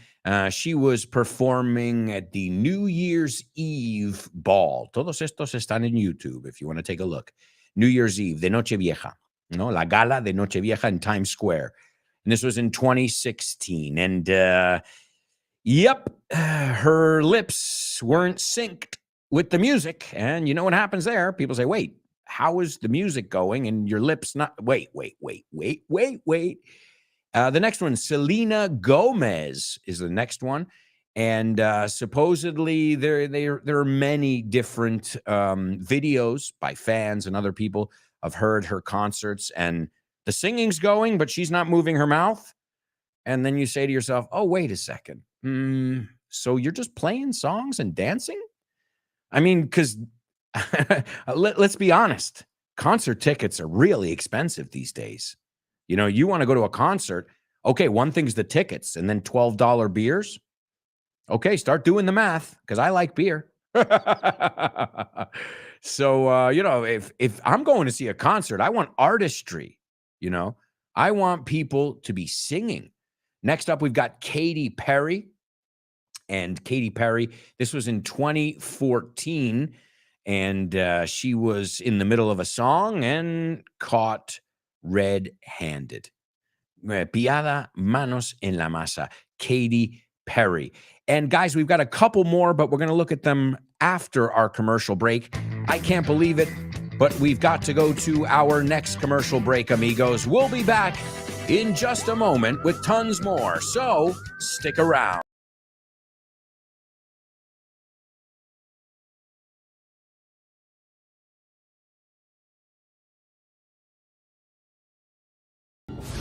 she was performing at the New Year's Eve ball. Todos estos están en YouTube if you want to take a look. New Year's Eve, de Nochevieja, La Gala de Nochevieja in Times Square. And this was in 2016. And yep, her lips weren't synced with the music. And you know what happens there? People say, wait, how is the music going? And your lips not, wait. The next one, Selena Gomez is the next one. And supposedly there are many different videos by fans and other people have heard her concerts and the singing's going, but she's not moving her mouth. And then you say to yourself, oh, wait a second. So you're just playing songs and dancing? I mean, because let's be honest, concert tickets are really expensive these days. You want to go to a concert. Okay, one thing's the tickets and then $12 beers. Okay, start doing the math because I like beer. So, if I'm going to see a concert, I want artistry. I want people to be singing. Next up, we've got Katy Perry. And Katy Perry, this was in 2014. And she was in the middle of a song and caught red-handed. Pillada manos en la masa. Katy Perry. And guys, we've got a couple more, but we're going to look at them after our commercial break. I can't believe it, but we've got to go to our next commercial break, amigos. We'll be back in just a moment with tons more. So stick around.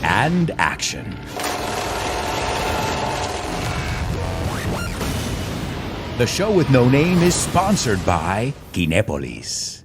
And action. The show with no name is sponsored by Kinepolis.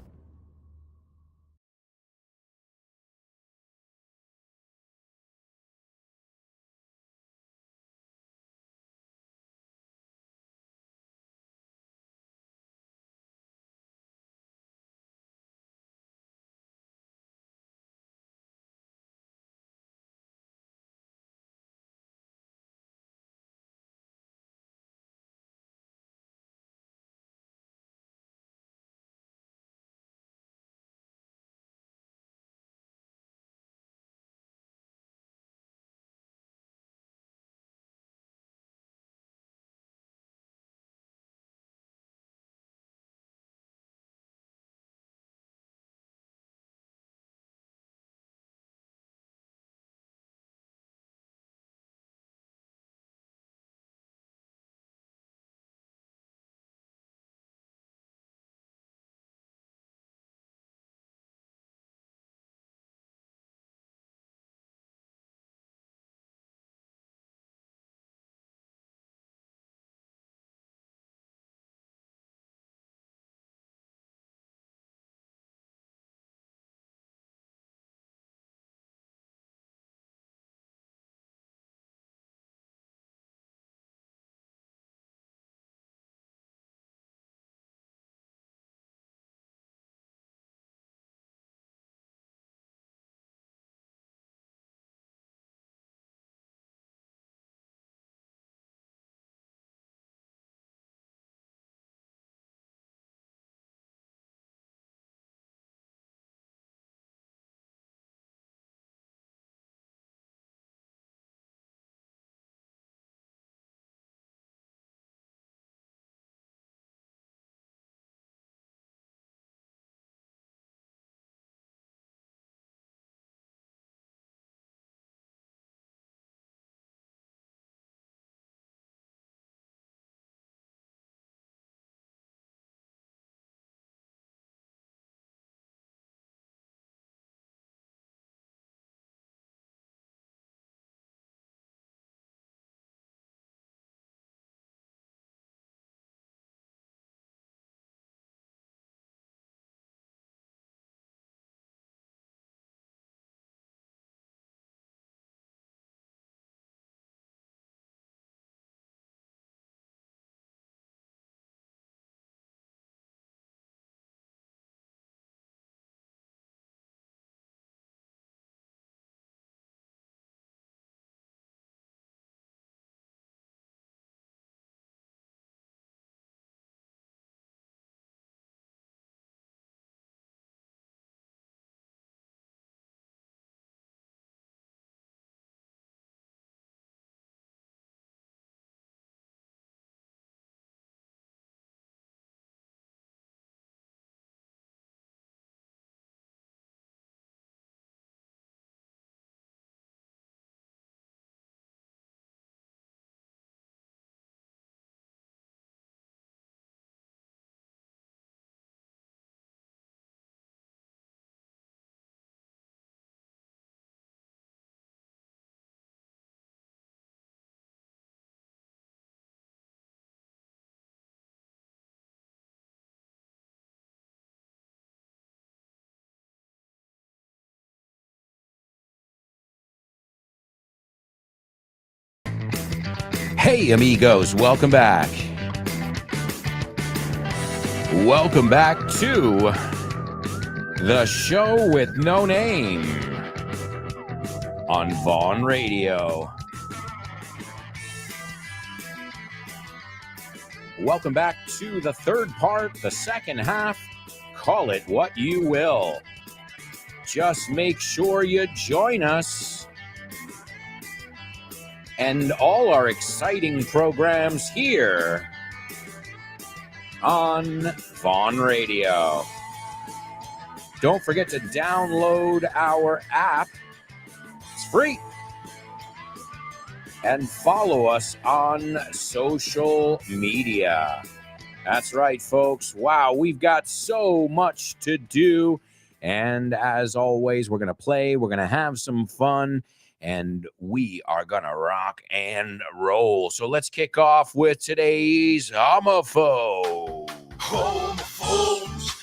Hey, amigos, welcome back. Welcome back to the show with no name on Vaughn Radio. Welcome back to the third part, the second half. Call it what you will. Just make sure you join us and all our exciting programs here on Vaughn Radio. Don't forget to download our app. It's free. And follow us on social media. That's right, folks. Wow, we've got so much to do. And as always, we're going to play, we're going to have some fun, and we are going to rock and roll. So let's kick off with today's homophone. Homophones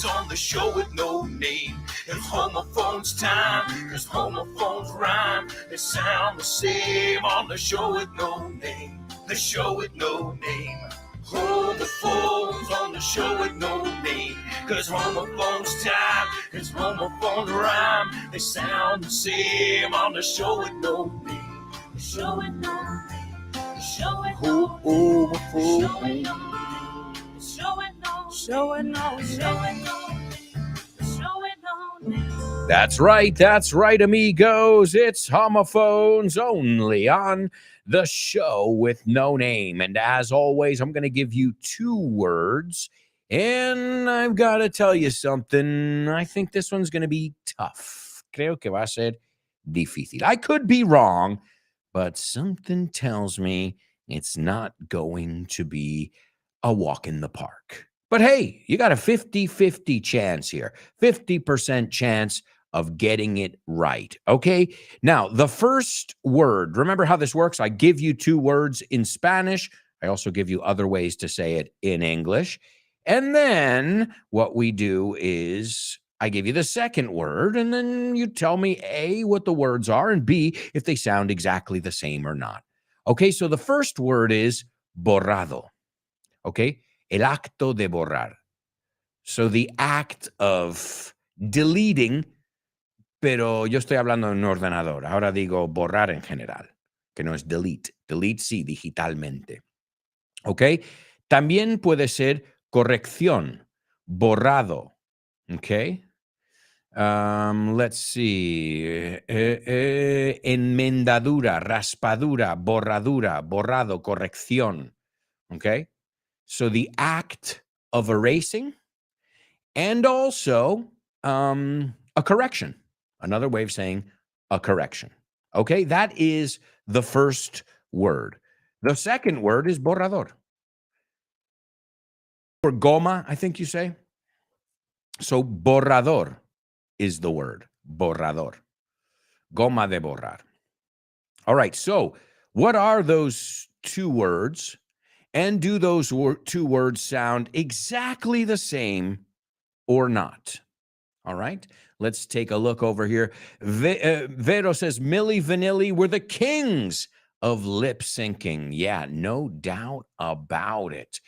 on the show with no name. It's homophones time, cause homophones rhyme. They sound the same on the show with no name. The show with no name. Homophones on the show with no name. Cause homophones time, cause homophones rhyme. They sound the same on the show with no name. The show with no name. The show with no name. The show with no name. That's right, amigos. It's homophones only on the show with no name. And as always, I'm going to give you 2 words. And I've got to tell you something. I think this one's going to be tough. Creo que va a ser difícil. I could be wrong, but something tells me it's not going to be a walk in the park. But hey, you got a 50-50 chance here. 50% chance of getting it right. Okay? Now, the first word, remember how this works? I give you 2 words in Spanish. I also give you other ways to say it in English. And then what we do is I give you the second word, and then you tell me A, what the words are, and B, if they sound exactly the same or not. Okay, so the first word is borrado. Okay? El acto de borrar. So the act of deleting, pero yo estoy hablando en un ordenador. Ahora digo borrar en general, que no es delete. Delete sí, digitalmente. Okay? También puede ser corrección, borrado. Okay? Let's see. Enmendadura, raspadura, borradura, borrado, corrección. Okay? So the act of erasing and also a correction. Another way of saying a correction. Okay, that is the first word. The second word is borrador. Or goma, I think you say. So borrador is the word. Borrador. Goma de borrar. All right, so what are those 2 words? And do those 2 words sound exactly the same or not? All right, let's take a look over here. Vero says, Milli Vanilli were the kings of lip syncing. Yeah, no doubt about it.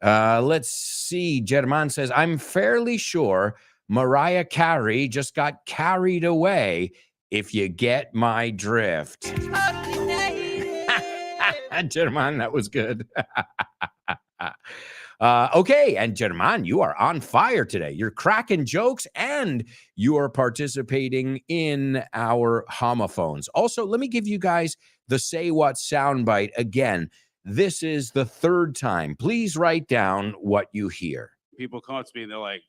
Let's see. German says, I'm fairly sure Mariah Carey just got carried away, if you get my drift. German, that was good. Okay, and German, you are on fire today. You're cracking jokes and you are participating in our homophones. Also, let me give you guys the Say What soundbite again. This is the 3rd time. Please write down what you hear. People come up to me and they're like,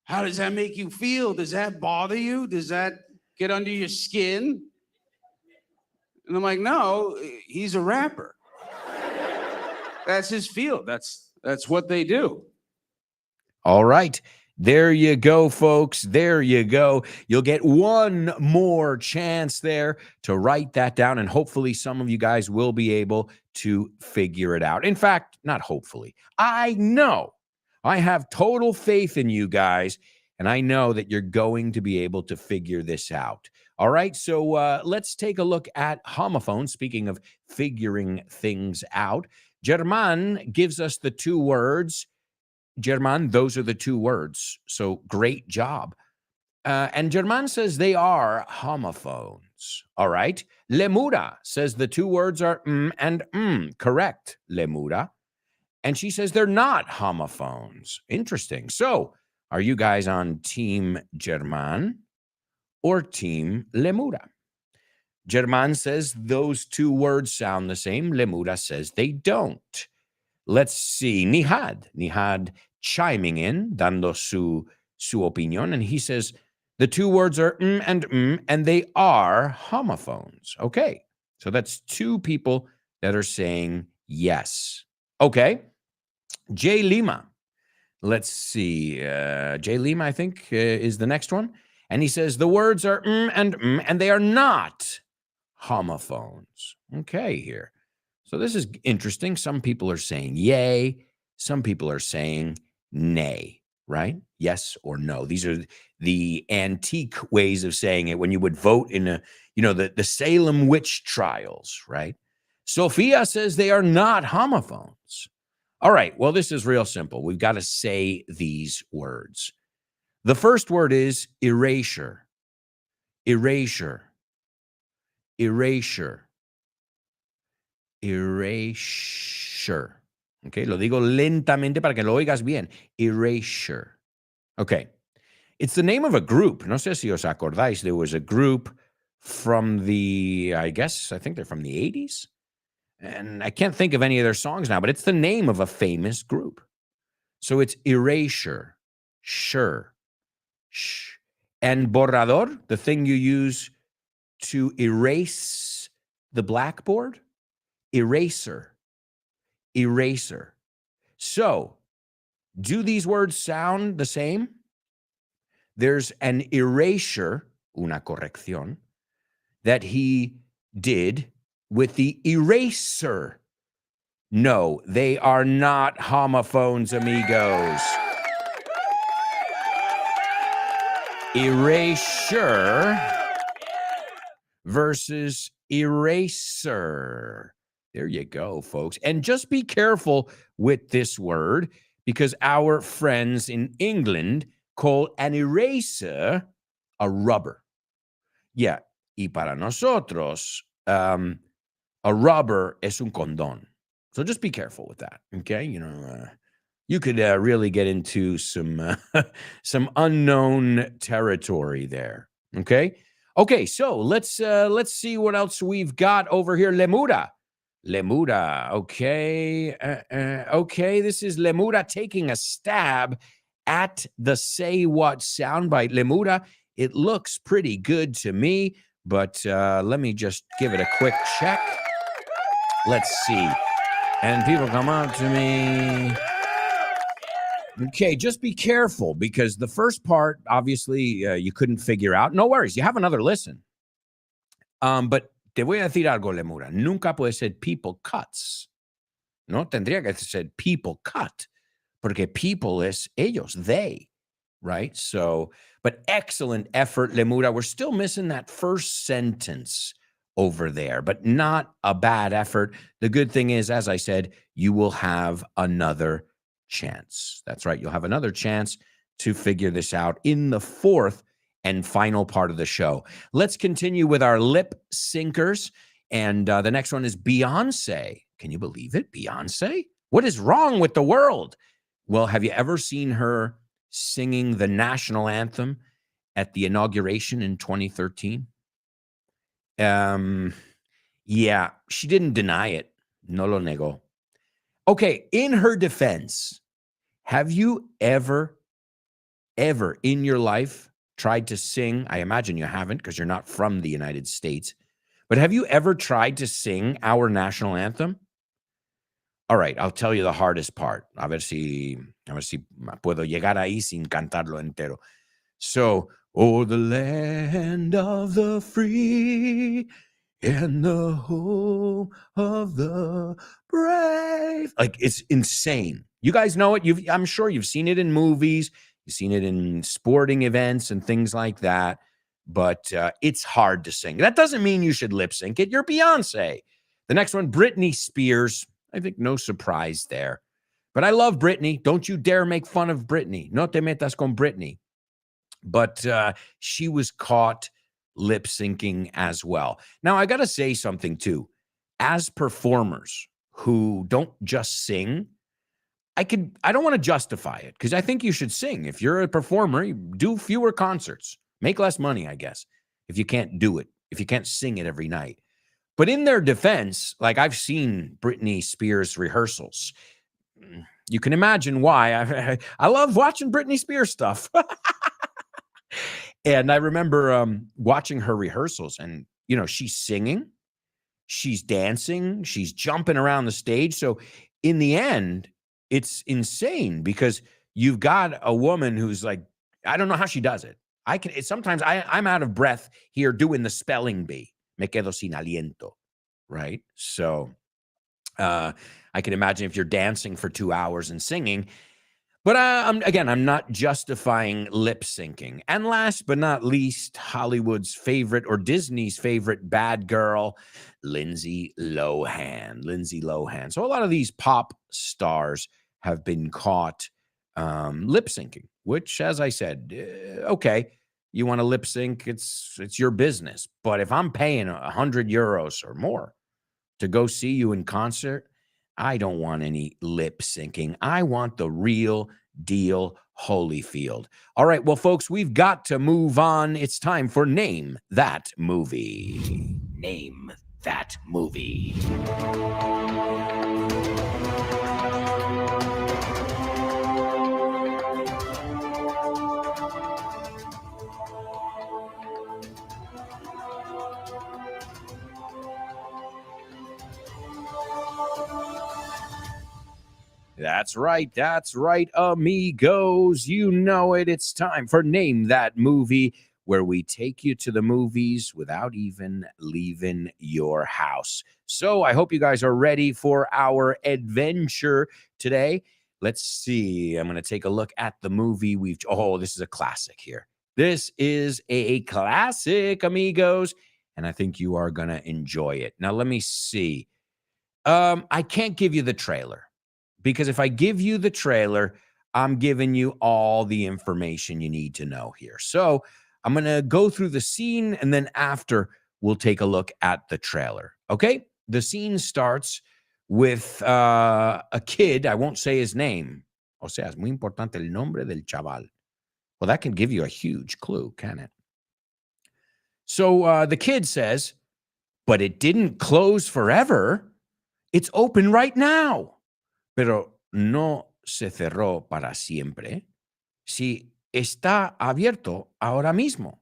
how does that make you feel? Does that bother you? Does that get under your skin? And I'm like, no, he's a rapper. That's his field. That's what they do. All right. There you go, folks. There you go. You'll get one more chance there to write that down, and hopefully some of you guys will be able to figure it out. In fact, not hopefully. I know. I have total faith in you guys And I know that you're going to be able to figure this out. All right, so let's take a look at homophones. Speaking of figuring things out, German gives us the two words. German, those are the two words. So great job. And German says they are homophones. All right. Lemura says the two words are and correct, Lemura. And she says they're not homophones. Interesting. So are you guys on Team German or Team Lemura? German says those two words sound the same. Lemura says they don't. Let's see. Nihad chiming in, dando su opinión. And he says the two words are and they are homophones. Okay. So that's two people that are saying yes. Okay. Jay Lima. Let's see. Jay Lima, I think, is the next one. And he says the words are and they are not homophones. Okay, here. So this is interesting. Some people are saying yay. Some people are saying nay, right? Yes or no. These are the antique ways of saying it when you would vote in the Salem witch trials, right? Sophia says they are not homophones. All right. Well, this is real simple. We've got to say these words. The first word is erasure. Erasure. Erasure. Erasure. Okay, lo digo lentamente para que lo oigas bien. Erasure. Okay. It's the name of a group. No sé si os acordáis. There was a group from I think they're from the 80s. And I can't think of any of their songs now, but it's the name of a famous group. So it's erasure. Sure. Shh. And borrador, the thing you use to erase the blackboard. Eraser. Eraser. So, do these words sound the same? There's an erasure, una corrección, that he did with the eraser. No, they are not homophones, amigos. Erasure versus eraser. There you go, folks. And just be careful with this word because our friends in England call an eraser a rubber. Yeah, y para nosotros, a rubber es un condón. So just be careful with that, okay? You could really get into some unknown territory there, okay? Okay, so let's see what else we've got over here. Lemura, okay. Okay, this is Lemura taking a stab at the Say What soundbite. Lemura, it looks pretty good to me, but let me just give it a quick check. Let's see. And people come up to me. Okay, just be careful because the first part, obviously, you couldn't figure out. No worries, you have another listen. But te voy a decir algo, Lemura. Nunca puede ser people cuts. No, tendría que ser people cut. Porque people es ellos, they, right? So, but excellent effort, Lemura. We're still missing that first sentence over there, but not a bad effort. The good thing is, as I said, you will have another chance. That's right. You'll have another chance to figure this out in the fourth and final part of the show. Let's continue with our lip syncers. And the next one is Beyonce. Can you believe it? Beyonce? What is wrong with the world? Well, have you ever seen her singing the national anthem at the inauguration in 2013? Yeah, she didn't deny it. No lo negó. Okay, in her defense, have you ever in your life tried to sing? I imagine you haven't because you're not from the United States. But have you ever tried to sing our national anthem? All right, I'll tell you the hardest part. A ver si puedo llegar ahí sin cantarlo entero. So, oh, the land of the free and the home of the brave. Like, it's insane. You guys know it. I'm sure you've seen it in movies. You've seen it in sporting events and things like that. But it's hard to sing. That doesn't mean you should lip sync it. You're Beyonce. The next one, Britney Spears. I think no surprise there. But I love Britney. Don't you dare make fun of Britney. No te metas con Britney. But she was caught lip syncing as well. Now, I got to say something too. As performers who don't just sing, I don't want to justify it because I think you should sing. If you're a performer, you do fewer concerts, make less money, I guess, if you can't do it, if you can't sing it every night. But in their defense, like I've seen Britney Spears rehearsals. You can imagine why. I love watching Britney Spears stuff. And I remember watching her rehearsals and, you know, she's singing, she's dancing, she's jumping around the stage. So in the end, it's insane because you've got a woman who's like, I don't know how she does it. Sometimes I'm out of breath here doing the spelling bee. Me quedo sin aliento, right? So I can imagine if you're dancing for 2 hours and singing. But I'm not justifying lip syncing. And last but not least, Hollywood's favorite or Disney's favorite bad girl, Lindsay Lohan. So a lot of these pop stars have been caught lip syncing, which, as I said, okay, you want to lip sync, it's your business. But if I'm paying €100 or more to go see you in concert, I don't want any lip syncing. I want the real deal Holyfield. All right, well, folks, we've got to move on. It's time for Name That Movie. Name That Movie. That's right, amigos. You know it. It's time for Name That Movie, where we take you to the movies without even leaving your house. So I hope you guys are ready for our adventure today. Let's see. I'm going to take a look at the movie this is a classic here. This is a classic, amigos, and I think you are going to enjoy it. Now, let me see. I can't give you the trailer. Because if I give you the trailer, I'm giving you all the information you need to know here. So I'm going to go through the scene, and then after, we'll take a look at the trailer. Okay? The scene starts with a kid. I won't say his name. O sea, es muy importante el nombre del chaval. Well, that can give you a huge clue, can it? So the kid says, but it didn't close forever. It's open right now. Pero no se cerró para siempre. Si está abierto ahora mismo.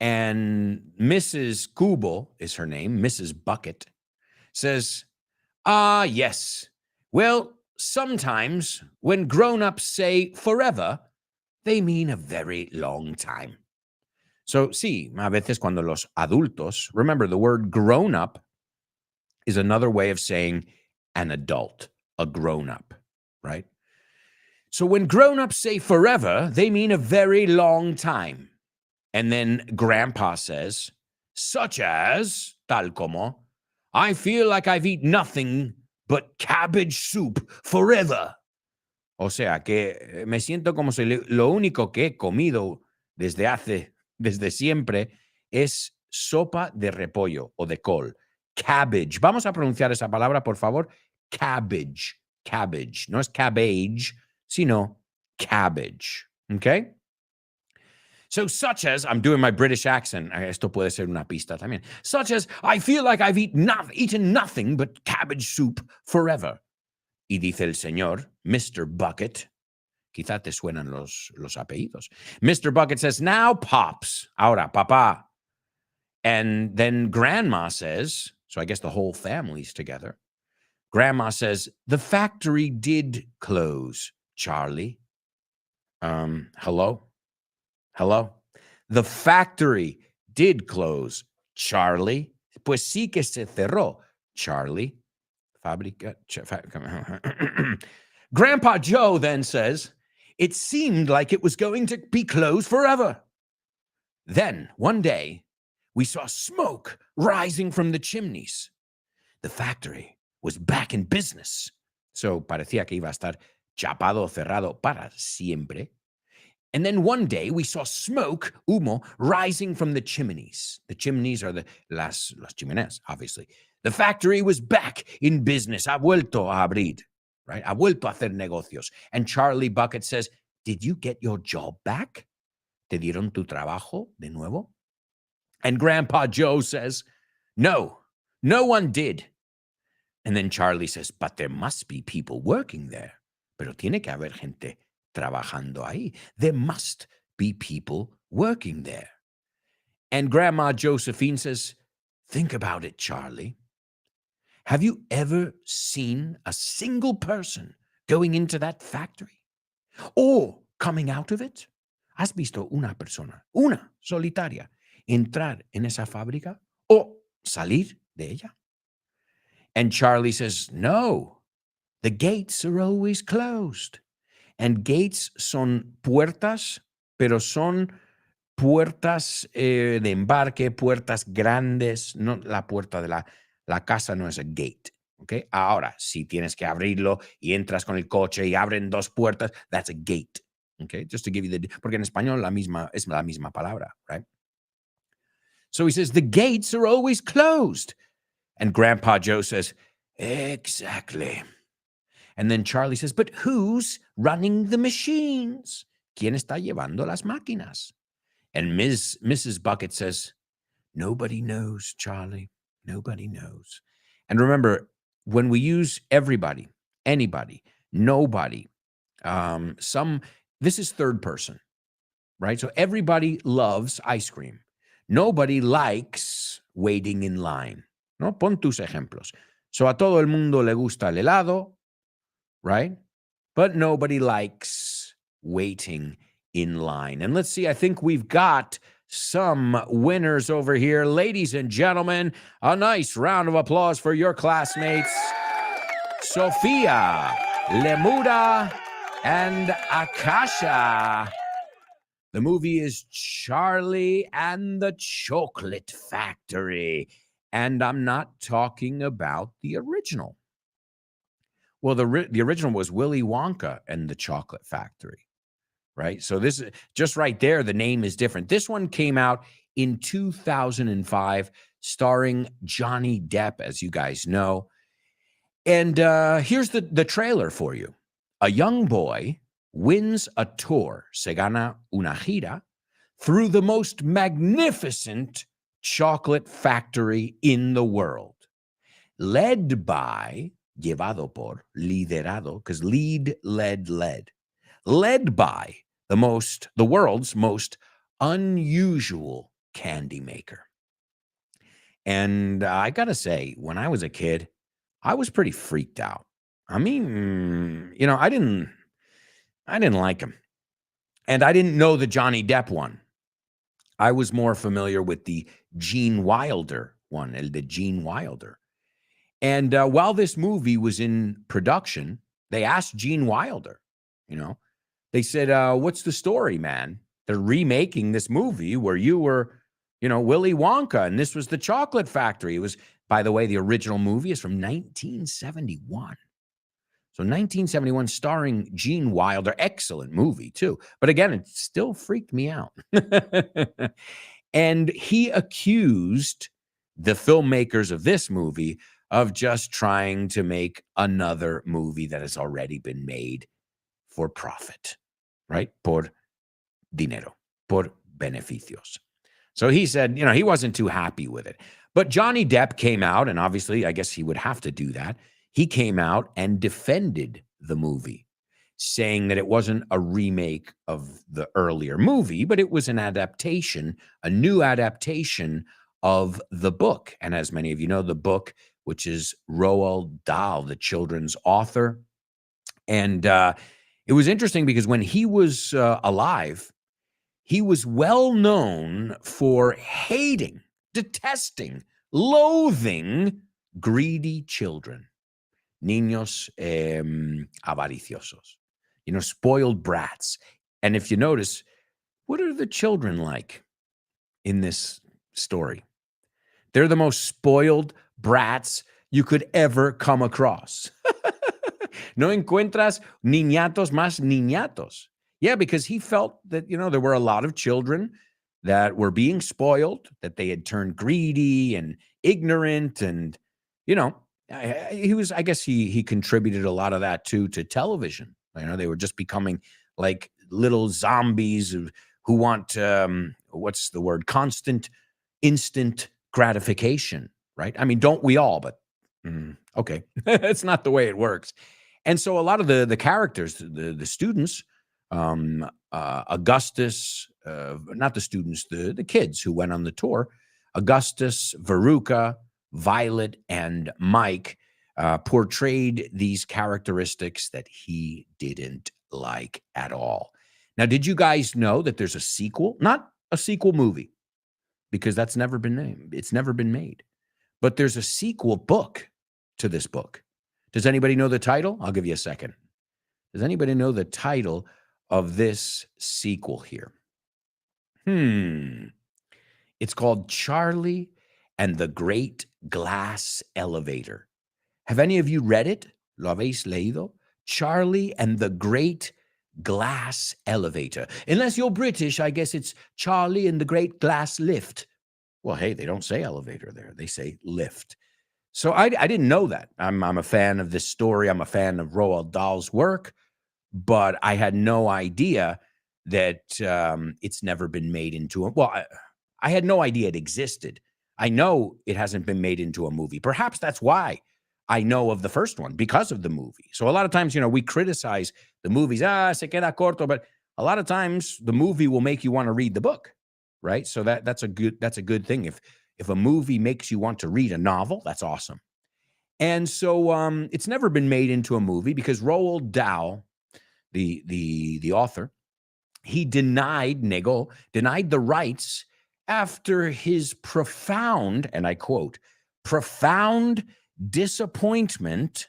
And Mrs. Kubo is her name, Mrs. Bucket, says, yes. Well, sometimes when grown-ups say forever, they mean a very long time. So, sí, a veces cuando los adultos, remember the word grown-up is another way of saying an adult. A grown-up, right? So when grown-ups say forever, they mean a very long time. And then Grandpa says, such as, tal como, I feel like I've eaten nothing but cabbage soup forever. O sea, que me siento como si lo único que he comido desde siempre es sopa de repollo o de col. Cabbage. Vamos a pronunciar esa palabra, por favor. Cabbage. No es cabbage, sino cabbage. Okay? So such as, I'm doing my British accent. Esto puede ser una pista también. Such as, I feel like I've eaten nothing but cabbage soup forever. Y dice el señor, Mr. Bucket. Quizá te suenan los apellidos. Mr. Bucket says, now, Pops. Ahora, papá. And then Grandma says, so I guess the whole family's together. Grandma says, the factory did close, Charlie. Hello? The factory did close, Charlie. Pues sí que se cerró, Charlie. Grandpa Joe then says, It seemed like it was going to be closed forever. Then, one day, we saw smoke rising from the chimneys. The factory was back in business. So parecía que iba a estar chapado, cerrado para siempre. And then one day we saw smoke, humo, rising from the chimneys. The chimneys are las chimeneas, obviously. The factory was back in business. Ha vuelto a abrir, right? Ha vuelto a hacer negocios. And Charlie Bucket says, did you get your job back? ¿Te dieron tu trabajo de nuevo? And Grandpa Joe says, no, no one did. And then Charlie says, but there must be people working there. Pero tiene que haber gente trabajando ahí. There must be people working there. And Grandma Josephine says, think about it, Charlie. Have you ever seen a single person going into that factory or coming out of it? ¿Has visto una persona, una solitaria, entrar en esa fábrica o salir de ella? And Charlie says, no, the gates are always closed. And gates son puertas, pero son puertas de embarque, puertas grandes. No, la puerta de la casa no es a gate. Okay? Ahora, si tienes que abrirlo y entras con el coche y abren dos puertas, that's a gate. Okay? Just to give you porque en español es la misma palabra, right? So he says, the gates are always closed. And Grandpa Joe says, exactly. And then Charlie says, but who's running the machines? ¿Quién está llevando las máquinas? And Mrs. Bucket says, nobody knows, Charlie. Nobody knows. And remember, when we use everybody, anybody, nobody, this is third person, right? So everybody loves ice cream. Nobody likes waiting in line. ¿No? Pon tus ejemplos. So a todo el mundo le gusta el helado, right? But nobody likes waiting in line. And let's see, I think we've got some winners over here. Ladies and gentlemen, a nice round of applause for your classmates, Sofia, Lemuda, and Akasha. The movie is Charlie and the Chocolate Factory. And I'm not talking about the original. Well, the original was Willy Wonka and the Chocolate Factory, right? So this is just right there. The name is different. This one came out in 2005, starring Johnny Depp, as you guys know. And here's the trailer for you. A young boy wins a tour, se gana una gira, through the most magnificent chocolate factory in the world, led by, llevado por, liderado, because led by the world's most unusual candy maker. And I gotta say, when I was a kid, I was pretty freaked out. I mean, I didn't like him. And I didn't know the Johnny Depp one. I was more familiar with the Gene Wilder one, el de Gene Wilder. And while this movie was in production, they asked Gene Wilder, they said, what's the story, man? They're remaking this movie where you were, Willy Wonka, and this was the Chocolate Factory. It was, by the way, the original movie is from 1971. So 1971, starring Gene Wilder, excellent movie too. But again, it still freaked me out. And he accused the filmmakers of this movie of just trying to make another movie that has already been made for profit, right? Por dinero, por beneficios. So he said, he wasn't too happy with it. But Johnny Depp came out, and obviously, I guess he would have to do that. He came out and defended the movie, saying that it wasn't a remake of the earlier movie, but it was an adaptation, a new adaptation of the book. And as many of you know, the book, which is Roald Dahl, the children's author. And it was interesting because when he was alive, he was well known for hating, detesting, loathing greedy children. Niños avariciosos. spoiled brats. And if you notice, what are the children like in this story? They're the most spoiled brats you could ever come across. No encuentras niñatos más niñatos. Yeah, because he felt that, there were a lot of children that were being spoiled, that they had turned greedy and ignorant. And, I guess he contributed a lot of that too to television. They were just becoming like little zombies who want, what's the word? Constant, instant gratification, right? I mean, don't we all? But okay, it's not the way it works. And so a lot of the characters, the students, Augustus, not the students, the kids who went on the tour, Augustus, Veruca, Violet, and Mike portrayed these characteristics that he didn't like at all. Now, did you guys know that there's a sequel? Not a sequel movie, because that's never been named. It's never been made. But there's a sequel book to this book. Does anybody know the title? I'll give you a second. Does anybody know the title of this sequel here? It's called Charlie and the Great Glass Elevator. Have any of you read it? ¿Lo habéis leído? Charlie and the Great Glass Elevator. Unless you're British, I guess it's Charlie and the Great Glass Lift. Well, hey, they don't say elevator there. They say lift. So I didn't know that. I'm a fan of this story. I'm a fan of Roald Dahl's work, but I had no idea that it's never been made into a, well, I had no idea it existed. I know it hasn't been made into a movie. Perhaps that's why I know of the first one, because of the movie. So a lot of times, we criticize the movies, se queda corto, but a lot of times the movie will make you want to read the book, right? So that's a good thing. If a movie makes you want to read a novel, that's awesome. And so it's never been made into a movie because Roald Dahl, the author, he denied the rights after his profound, and I quote, profound disappointment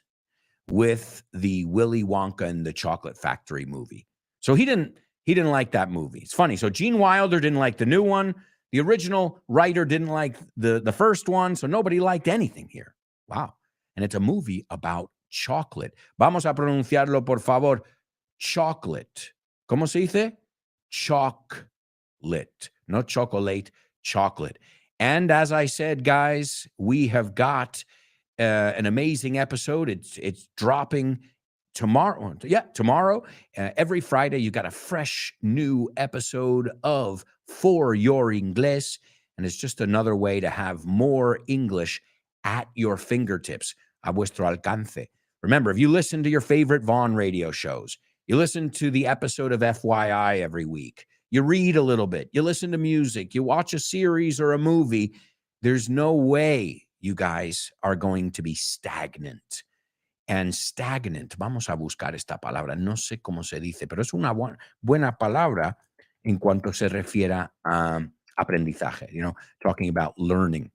with the Willy Wonka and the Chocolate Factory movie. So he didn't like that movie. It's funny. So Gene Wilder didn't like the new one. The original writer didn't like the first one. So nobody liked anything here. Wow. And it's a movie about chocolate. Vamos a pronunciarlo, por favor. Chocolate. ¿Cómo se dice? Chocolate. Not chocolate, chocolate. And as I said, guys, we have got an amazing episode. It's dropping tomorrow. Yeah, tomorrow. Every Friday, you got a fresh new episode of For Your Inglés. And it's just another way to have more English at your fingertips, a vuestro alcance. Remember, if you listen to your favorite Vaughn radio shows, you listen to the episode of FYI every week, you read a little bit, you listen to music, you watch a series or a movie, there's no way you guys are going to be stagnant. And stagnant, vamos a buscar esta palabra, no sé cómo se dice, pero es una buena palabra en cuanto se refiera a aprendizaje, talking about learning.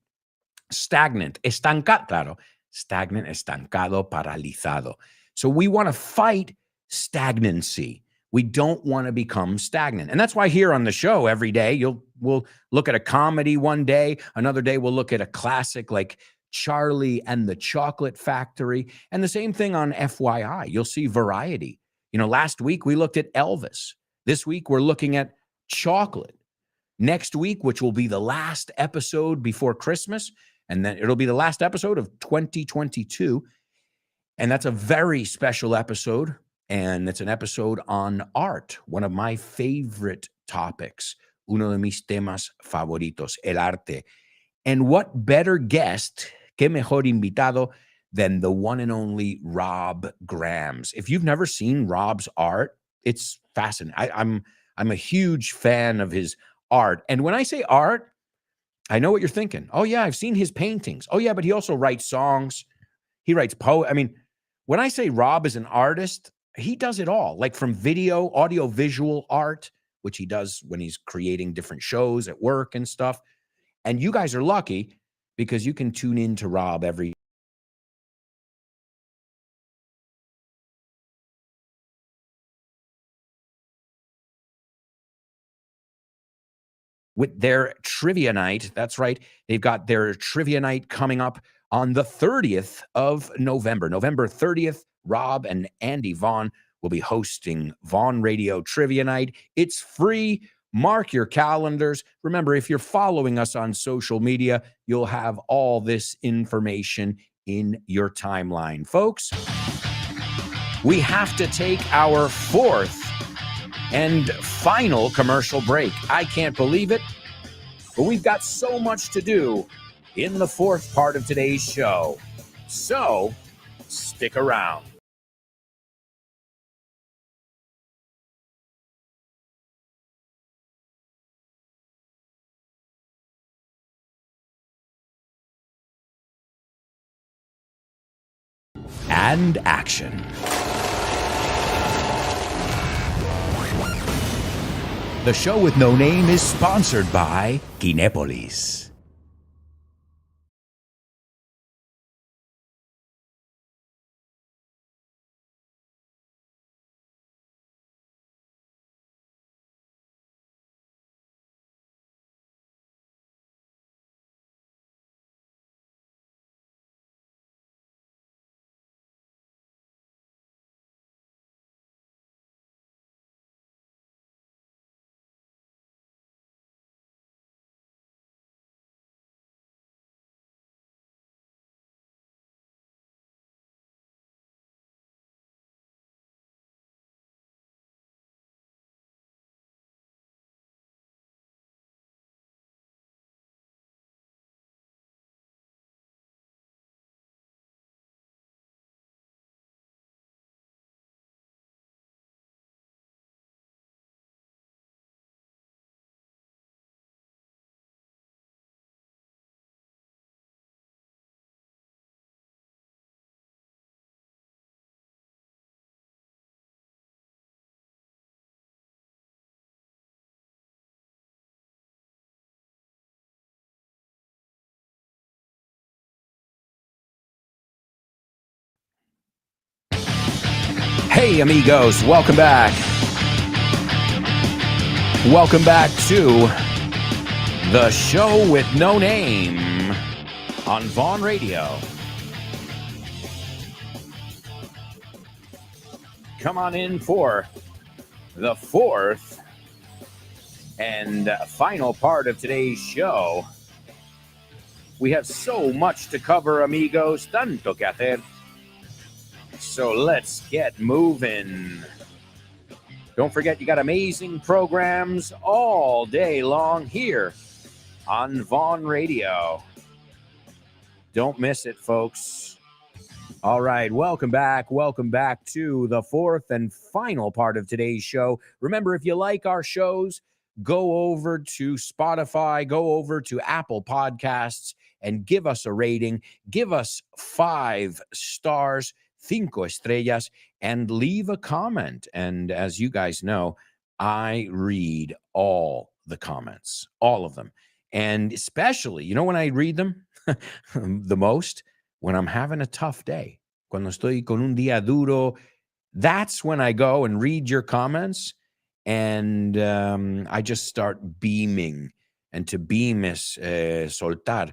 Stagnant, estancado, claro, stagnant, estancado, paralizado. So we want to fight stagnancy. We don't want to become stagnant. And that's why here on the show every day, we'll look at a comedy one day, another day we'll look at a classic like Charlie and the Chocolate Factory, and the same thing on FYI. You'll see variety. Last week we looked at Elvis. This week we're looking at chocolate. Next week, which will be the last episode before Christmas, and then it'll be the last episode of 2022. And that's a very special episode. And it's an episode on art, one of my favorite topics, uno de mis temas favoritos, el arte. And what better guest, qué mejor invitado, than the one and only Rob Grams. If you've never seen Rob's art, it's fascinating. I'm a huge fan of his art. And when I say art, I know what you're thinking. Oh, yeah, I've seen his paintings. Oh, yeah, but he also writes songs. He writes poetry. I mean, when I say Rob is an artist, he does it all, like from video, audio, visual art, which he does when he's creating different shows at work and stuff. And you guys are lucky because you can tune in to Rob every with their trivia night. That's right. They've got their trivia night coming up on the 30th of November. November 30th, Rob and Andy Vaughn will be hosting Vaughn Radio Trivia Night. It's free. Mark your calendars. Remember, if you're following us on social media, you'll have all this information in your timeline. Folks, we have to take our fourth and final commercial break. I can't believe it, but we've got so much to do in the fourth part of today's show. So, stick around. And action. The show with no name is sponsored by Kinepolis. Hey, amigos, welcome back. Welcome back to the show with no name on Vaughn Radio. Come on in for the fourth and final part of today's show. We have so much to cover, amigos. Tanto que hacer. So let's get moving. Don't forget, you got amazing programs all day long here on Vaughn Radio. Don't miss it, folks. All right, welcome back. Welcome back to the fourth and final part of today's show. Remember, if you like our shows, go over to Spotify, go over to Apple Podcasts, and give us a rating. Give us 5 stars, 5 estrellas, and leave a comment. And as you guys know, I read all the comments, all of them. And especially, you know when I read them the most? When I'm having a tough day. Cuando estoy con un día duro, that's when I go and read your comments. And I just start beaming. And to beam is soltar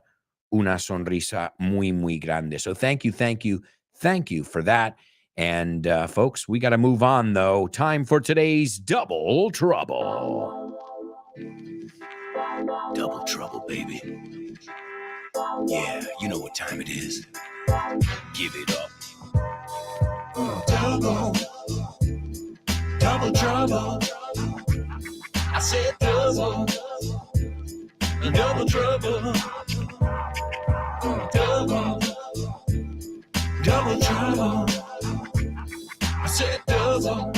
una sonrisa muy, muy grande. So thank you for that. And folks, we got to move on, though. Time for today's Double Trouble. Double trouble, baby. Yeah, you know what time it is. Give it up. Double trouble. I said double trouble. Double trouble. I said double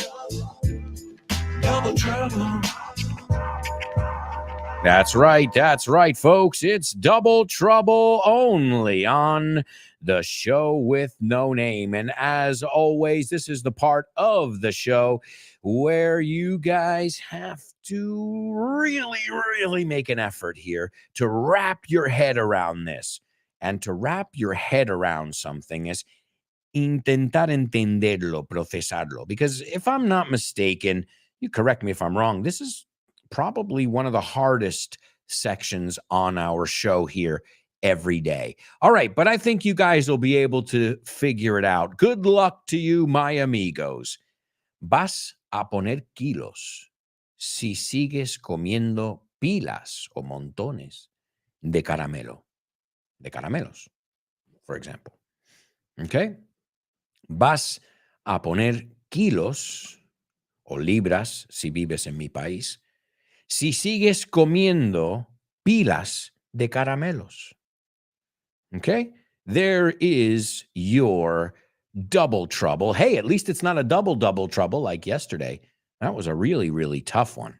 trouble. That's right, folks. It's Double Trouble only on the show with no name. And as always, this is the part of the show where you guys have to really make an effort here to wrap your head around this. And to wrap your head around something is intentar entenderlo, procesarlo. Because if I'm not mistaken, you correct me if I'm wrong, this is probably one of the hardest sections on our show here every day. All right, but I think you guys will be able to figure it out. Good luck to you, my amigos. Vas a poner kilos si sigues comiendo pilas o montones de caramelo. De caramelos, for example. Okay? Vas a poner kilos o libras si vives en mi país si sigues comiendo pilas de caramelos. Okay? There is your double trouble. Hey, at least it's not a double trouble like yesterday. That was a really, really tough one.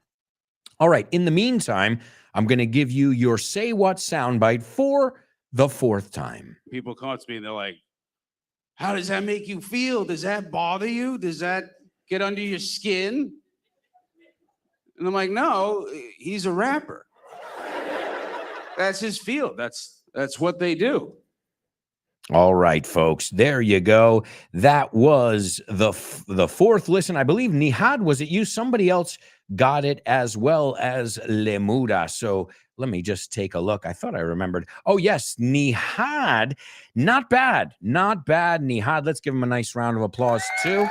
All right. In the meantime, I'm going to give you your Say What soundbite for the fourth time. People come up to me and they're like, how does that make you feel? Does that bother you? Does that get under your skin? And I'm like, no, he's a rapper. That's his field. That's what they do. All right, folks. There you go. That was the fourth listen. I believe Nihad, was it you? Somebody else got it as well as Lemura. So let me just take a look. I thought I remembered. Oh, yes, Nihad. Not bad. Not bad, Nihad. Let's give him a nice round of applause, too.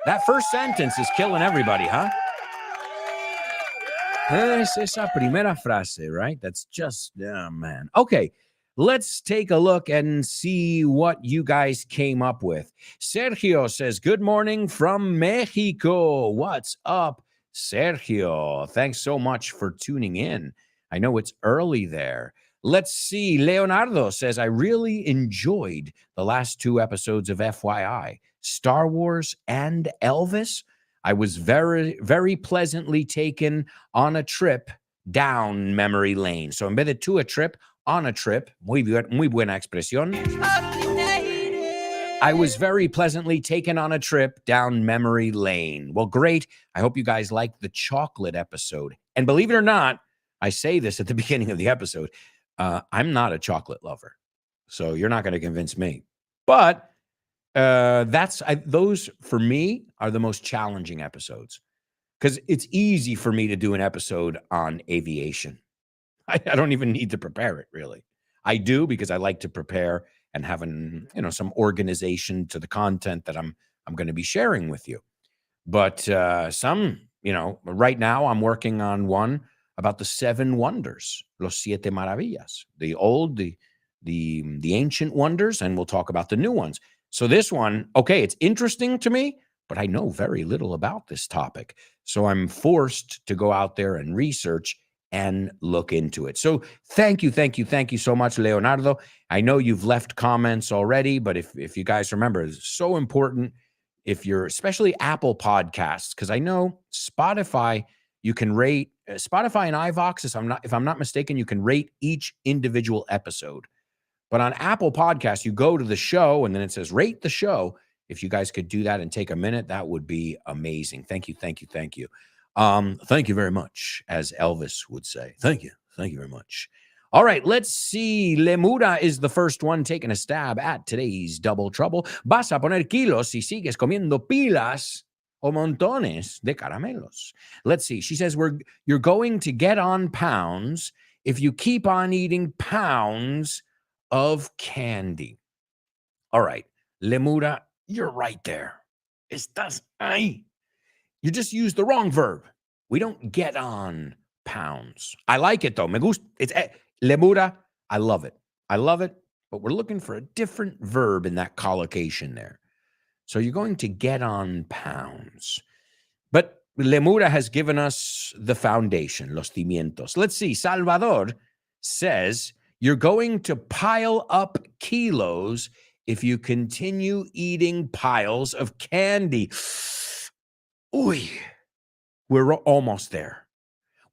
That first sentence is killing everybody, huh? Es esa primera frase, right? That's just, oh, man. Okay. Let's take a look and see what you guys came up with. Sergio says, good morning from Mexico. What's up, Sergio? Thanks so much for tuning in. I know it's early there. Let's see. Leonardo says, I really enjoyed the last two episodes of FYI, Star Wars and Elvis. I was very, very pleasantly taken on a trip down memory lane. So en vez de to a trip, on a trip, muy buena expresión. I was very pleasantly taken on a trip down memory lane. Well, great. I hope you guys liked the chocolate episode. And believe it or not, I say this at the beginning of the episode, I'm not a chocolate lover. So you're not going to convince me. But those, for me, are the most challenging episodes. Because it's easy for me to do an episode on aviation. I don't even need to prepare it, really. I do because I like to prepare and have some organization to the content that I'm going to be sharing with you. But right now I'm working on one about the 7 wonders, los siete maravillas, the ancient wonders, and we'll talk about the new ones. So this one, okay, it's interesting to me, but I know very little about this topic. So I'm forced to go out there and research and look into it. So thank you so much, Leonardo. I know you've left comments already, but if you guys remember, it's so important if you're, especially Apple Podcasts, because I know Spotify, you can rate Spotify and iVox, if I'm not mistaken, you can rate each individual episode. But on Apple Podcasts, you go to the show and then it says rate the show. If you guys could do that and take a minute, that would be amazing. Thank you. Thank you very much, as Elvis would say. Thank you very much. All right, let's see. Lemura is the first one taking a stab at today's double trouble. Vas a poner kilos si sigues comiendo pilas o montones de caramelos. Let's see. She says you're going to get on pounds if you keep on eating pounds of candy. All right, Lemura, you're right there. Estás ahí. You just used the wrong verb. We don't get on pounds. I like it, though. Me gusta. It's Lemura. I love it. But we're looking for a different verb in that collocation there. So you're going to get on pounds. But Lemura has given us the foundation, los cimientos. Let's see. Salvador says you're going to pile up kilos if you continue eating piles of candy. Uy, we're almost there.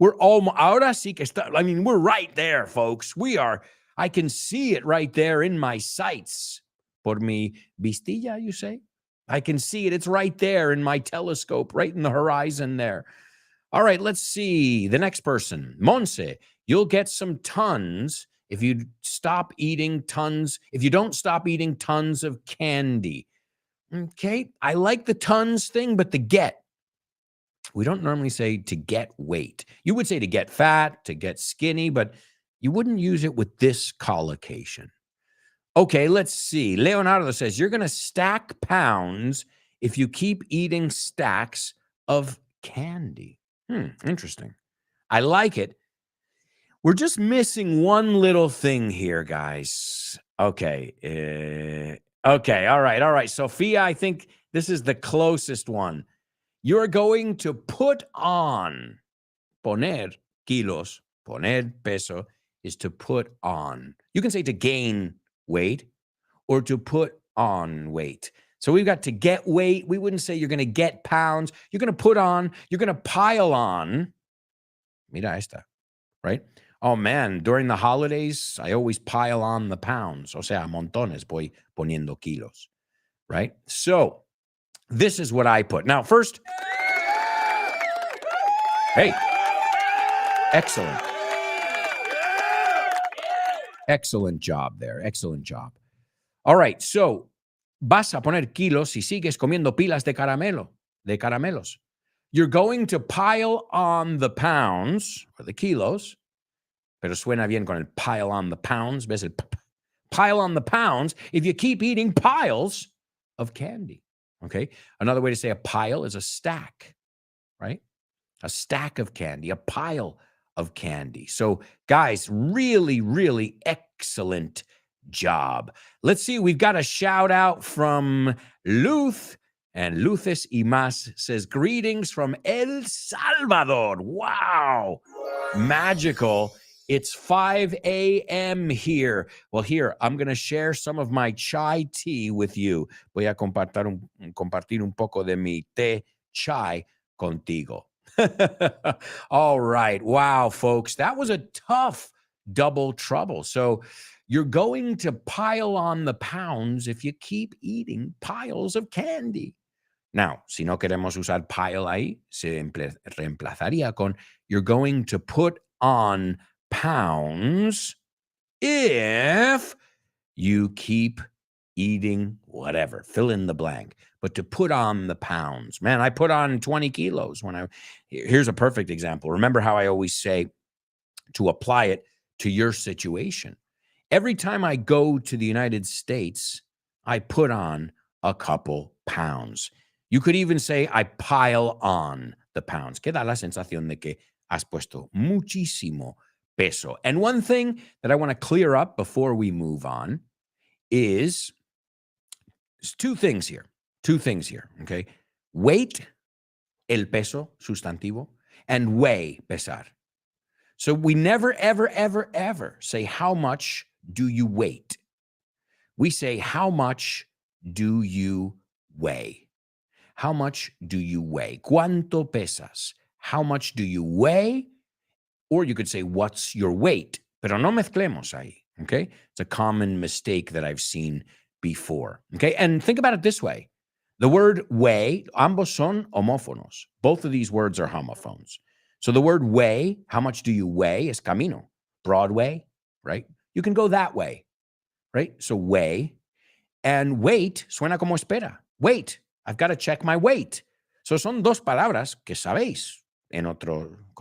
Ahora sí que está. I mean, we're right there, folks. We are. I can see it right there in my sights. Por mi vistilla, you say? I can see it. It's right there in my telescope, right in the horizon there. All right, let's see. The next person, Monse, you'll get some tons if you don't stop eating tons of candy. Okay, I like the tons thing, but the get. We don't normally say to get weight. You would say to get fat, to get skinny, but you wouldn't use it with this collocation. Okay, let's see. Leonardo says, you're going to stack pounds if you keep eating stacks of candy. Interesting. I like it. We're just missing one little thing here, guys. Okay. Okay. All right. Sophia, I think this is the closest one. You're going to put on. Poner kilos. Poner peso is to put on. You can say to gain weight or to put on weight. So we've got to get weight. We wouldn't say you're going to get pounds. You're going to put on. You're going to pile on. Mira esta, right? Oh, man, during the holidays, I always pile on the pounds. O sea, montones voy poniendo kilos, right? So this is what I put. Now, first, hey, excellent. Excellent job there. Excellent job. All right, so vas a poner kilos si sigues comiendo pilas de caramelos. You're going to pile on the pounds or the kilos, pero suena bien con el pile on the pounds. ¿Ves el pile on the pounds if you keep eating piles of candy, okay? Another way to say a pile is a stack, right? A stack of candy, a pile of candy. So, guys, really, really excellent job. Let's see. We've got a shout out from Luth, and Luces y Más says, greetings from El Salvador. Wow. Magical. It's 5 a.m. here. Well, here, I'm going to share some of my chai tea with you. Voy a compartir un poco de mi té chai contigo. All right. Wow, folks. That was a tough double trouble. So you're going to pile on the pounds if you keep eating piles of candy. Now, si no queremos usar pile ahí, se reemplazaría con you're going to put on pounds if you keep eating whatever, fill in the blank, but to put on the pounds. Man, I put on 20 kilos here's a perfect example. Remember how I always say to apply it to your situation. Every time I go to the United States, I put on a couple pounds. You could even say I pile on the pounds. Que da la sensación de que has puesto muchísimo peso. And one thing that I want to clear up before we move on is there's two things here, okay? Weight, el peso, sustantivo, and weigh, pesar. So we never, ever, ever, ever say, how much do you weight? We say, how much do you weigh? How much do you weigh? ¿Cuánto pesas? How much do you weigh? Or you could say, what's your weight? Pero no mezclemos ahí, okay? It's a common mistake that I've seen before, okay? And think about it this way. The word weigh, ambos son homófonos. Both of these words are homophones. So the word weigh, how much do you weigh, is camino, Broadway, right? You can go that way, right? So weigh. And weight suena como espera. Wait, I've got to check my weight. So son dos palabras que sabéis con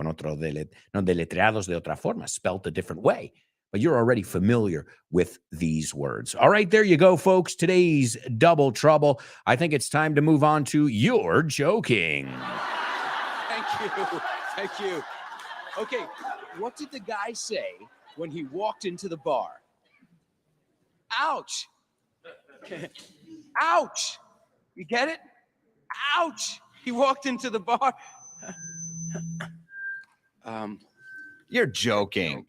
otro deletreados de otra forma, spelled a different way. But you're already familiar with these words. All right, there you go, folks. Today's Double Trouble. I think it's time to move on to You're Joking. Thank you. Okay, what did the guy say when he walked into the bar? Ouch. Ouch. You get it? Ouch. He walked into the bar. You're joking.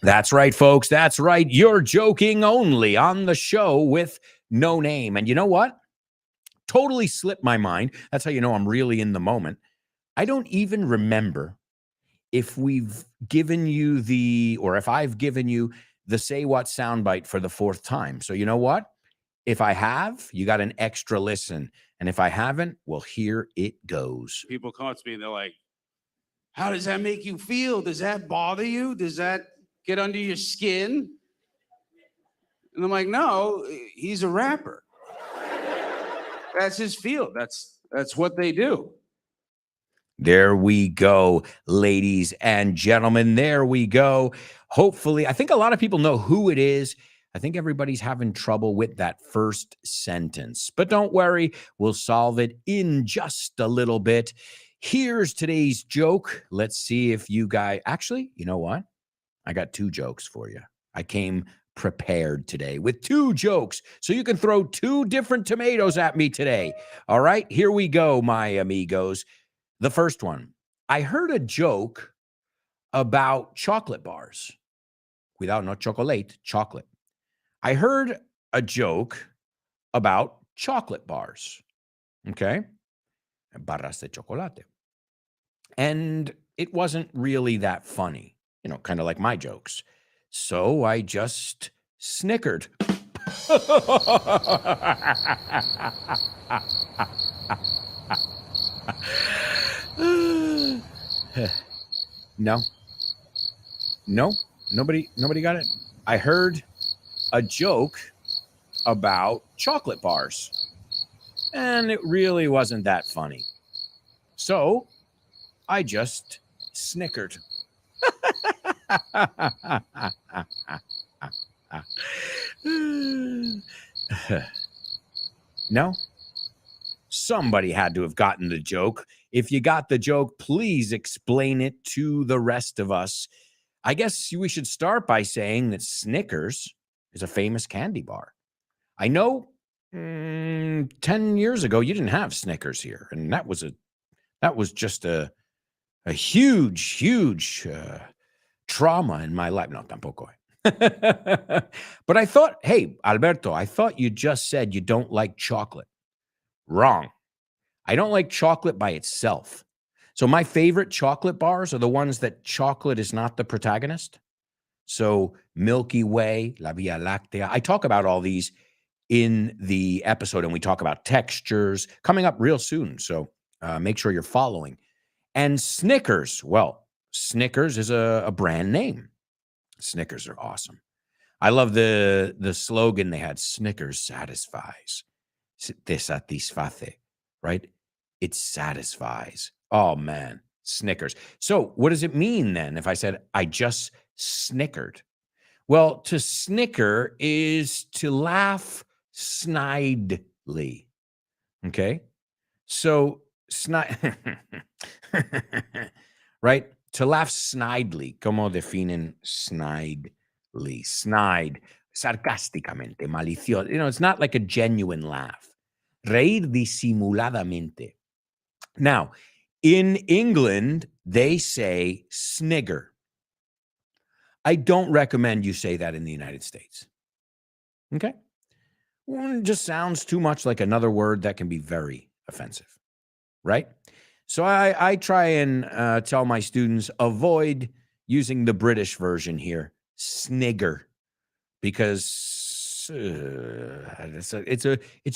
That's right, folks. That's right. You're joking only on the show with no name. And you know what? Totally slipped my mind. That's how you know I'm really in the moment. I don't even remember if we've given you if I've given you the Say What soundbite for the fourth time. So you know what? If I have, you got an extra listen. And if I haven't, well, here it goes. People come up to me and they're like, how does that make you feel? Does that bother you? Does that get under your skin? And I'm like, no, he's a rapper. That's his field. That's what they do. There we go, ladies and gentlemen. There we go. Hopefully, I think a lot of people know who it is. I think everybody's having trouble with that first sentence, but don't worry, we'll solve it in just a little bit. Here's today's joke. Let's see if you guys actually, you know what? I got 2 jokes for you. I came prepared today with 2 jokes, so you can throw 2 different tomatoes at me today. All right, here we go, my amigos. The first one, I heard a joke about chocolate bars. Cuidado, no chocolate, chocolate. I heard a joke about chocolate bars. Okay? Barras de chocolate. And it wasn't really that funny, kind of like my jokes. So I just snickered. No. No, nobody got it. I heard a joke about chocolate bars, and it really wasn't that funny. So I just snickered. No? Somebody had to have gotten the joke. If you got the joke, please explain it to the rest of us. I guess we should start by saying that Snickers is a famous candy bar. I know 10 years ago you didn't have Snickers here, and that was just a huge trauma in my life. No, tampoco. But I thought, hey, Alberto, I thought you just said you don't like chocolate. Wrong. I don't like chocolate by itself. So my favorite chocolate bars are the ones that chocolate is not the protagonist. So Milky Way, La Via Lactea. I talk about all these in the episode, and we talk about textures coming up real soon. So make sure you're following. And Snickers, well, Snickers is a brand name. Snickers are awesome. I love the slogan they had, Snickers satisfies. Te satisface, right? It satisfies. Oh, man, Snickers. So what does it mean then if I said I just snickered? Well, to snicker is to laugh snidely. Okay? So right? To laugh snidely. ¿Cómo definen snidely? Snide, sarcásticamente, malicioso. It's not like a genuine laugh. Reír disimuladamente. Now, in England, they say snigger. I don't recommend you say that in the United States. Okay? Well, it just sounds too much like another word that can be very offensive, right? So I try and tell my students, avoid using the British version here, snigger, because it's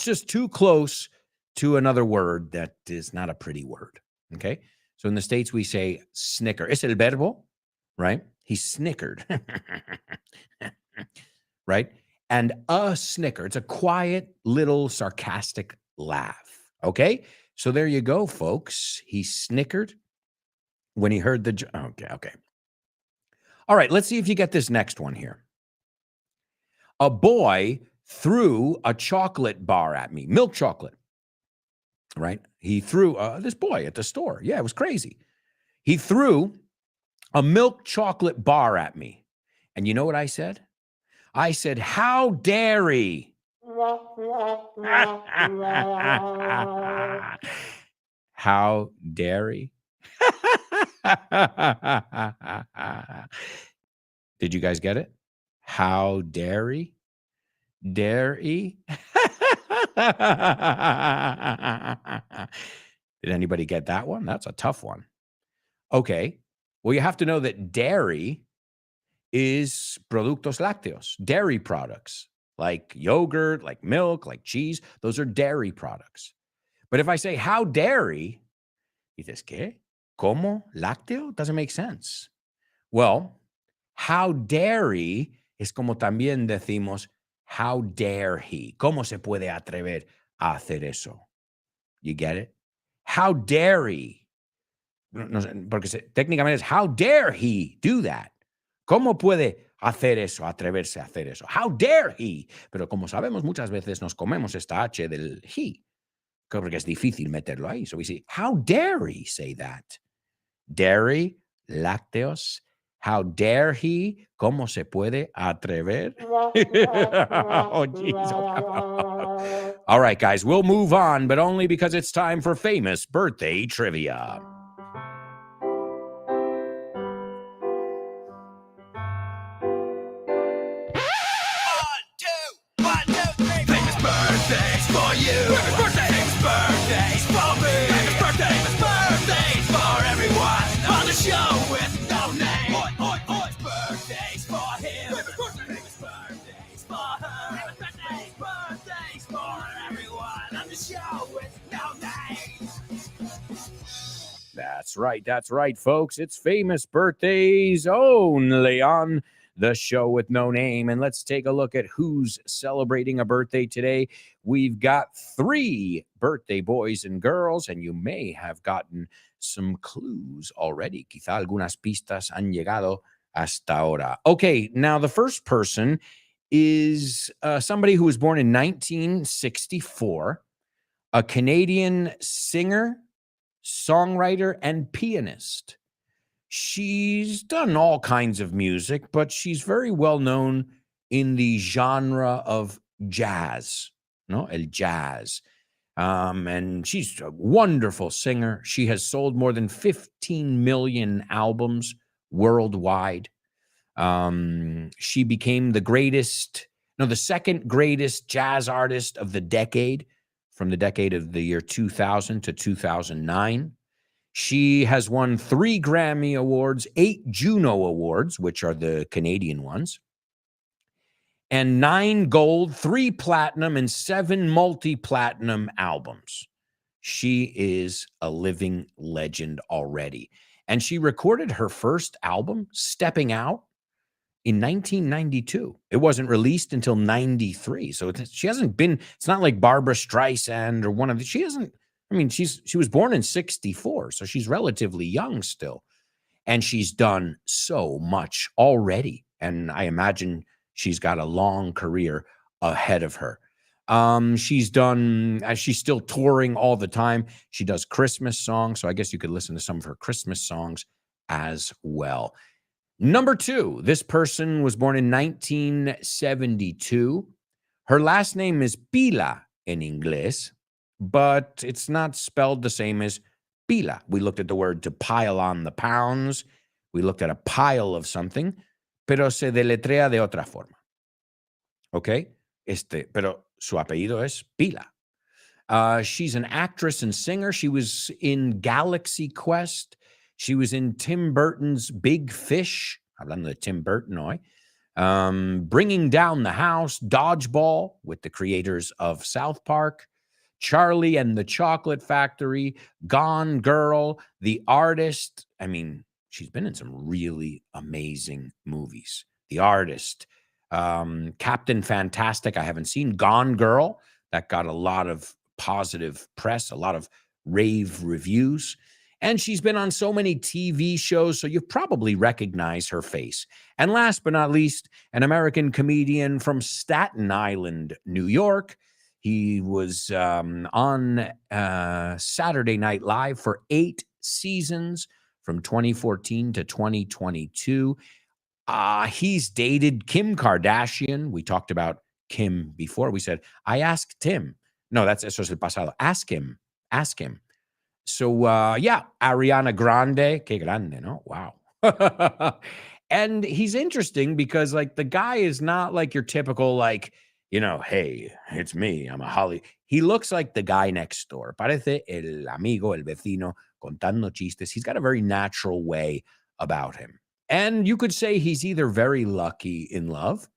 just too close to another word that is not a pretty word. Okay, so in the States we say snicker. Es el verbo, right? He snickered, right? And a snicker. It's a quiet little sarcastic laugh. Okay, so there you go, folks. He snickered when he heard the. Okay. All right, let's see if you get this next one here. A boy threw a chocolate bar at me, milk chocolate, right? He threw this boy at the store. Yeah, it was crazy. He threw a milk chocolate bar at me. And you know what I said? I said, how dare he? How dare he? Did you guys get it? How dare he? Dare he? Did anybody get that one? That's a tough one. Okay. Well, you have to know that dairy is productos lácteos, dairy products like yogurt, like milk, like cheese. Those are dairy products. But if I say, how dairy, dices, ¿qué? ¿Cómo? ¿Lácteo? Doesn't make sense. Well, how dairy es como también decimos, how dare he? ¿Cómo se puede atrever a hacer eso? You get it? How dare he? no sé, porque técnicamente es how dare he do that. ¿Cómo puede hacer eso, atreverse a hacer eso? How dare he? Pero como sabemos, muchas veces nos comemos esta H del he, porque es difícil meterlo ahí. So we say, how dare he say that? Dairy, lácteos. How dare he? ¿Cómo se puede atrever? Oh, jeez. All right, guys, we'll move on, but only because it's time for famous birthday trivia. Famous birthdays for you. Famous birthdays for me. Famous birthdays for everyone on the show with no name. Birthdays for him. Famous birthdays for her. Famous birthdays for everyone on the show with no name. That's right, folks. It's famous birthdays only on the show with no name. And let's take a look at who's celebrating a birthday today. We've got 3 birthday boys and girls, and you may have gotten some clues already. Quizá algunas pistas han llegado hasta ahora. Okay, now the first person is somebody who was born in 1964, a Canadian singer, songwriter, and pianist. She's done all kinds of music, but she's very well known in the genre of jazz, no? El jazz. And she's a wonderful singer. She has sold more than 15 million albums worldwide. She became the second greatest jazz artist of the decade, from the decade of the year 2000 to 2009. She has won 3 Grammy Awards, 8 Juno Awards, which are the Canadian ones, and 9 gold, 3 platinum, and 7 multi-platinum albums. She is a living legend already. And she recorded her first album, Stepping Out, in 1992. It wasn't released until 93. So she hasn't been, it's not like Barbara Streisand or one of the, she hasn't, I mean, she was born in 64, so she's relatively young still. And she's done so much already. And I imagine she's got a long career ahead of her. She's still touring all the time. She does Christmas songs, so I guess you could listen to some of her Christmas songs as well. Number 2, this person was born in 1972. Her last name is Pila in English, but it's not spelled the same as pila. We looked at the word to pile on the pounds. We looked at a pile of something, pero se deletrea de otra forma. Okay? Pero su apellido es Pila. She's an actress and singer. She was in Galaxy Quest. She was in Tim Burton's Big Fish. Hablando de Tim Burton hoy. Bringing Down the House, Dodgeball with the creators of South Park, Charlie and the Chocolate Factory, Gone Girl, The Artist. I mean, she's been in some really amazing movies. The Artist, Captain Fantastic, I haven't seen. Gone Girl, that got a lot of positive press, a lot of rave reviews. And she's been on so many TV shows, so you've probably recognized her face. And last but not least, an American comedian from Staten Island, New York. He was on Saturday Night Live for 8 seasons from 2014 to 2022. He's dated Kim Kardashian. We talked about Kim before. We said, I asked Tim. No, eso es el pasado. Ask him. So, yeah, Ariana Grande. Que grande, no? Wow. And he's interesting because, like, the guy is not like your typical, like, you know, hey, it's me. I'm a Holly. He looks like the guy next door. Parece el amigo, el vecino, contando chistes. He's got a very natural way about him. And you could say he's either very lucky in love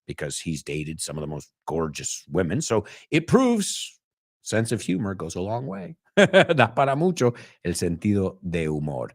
because he's dated some of the most gorgeous women. So it proves sense of humor goes a long way. Da para mucho el sentido de humor.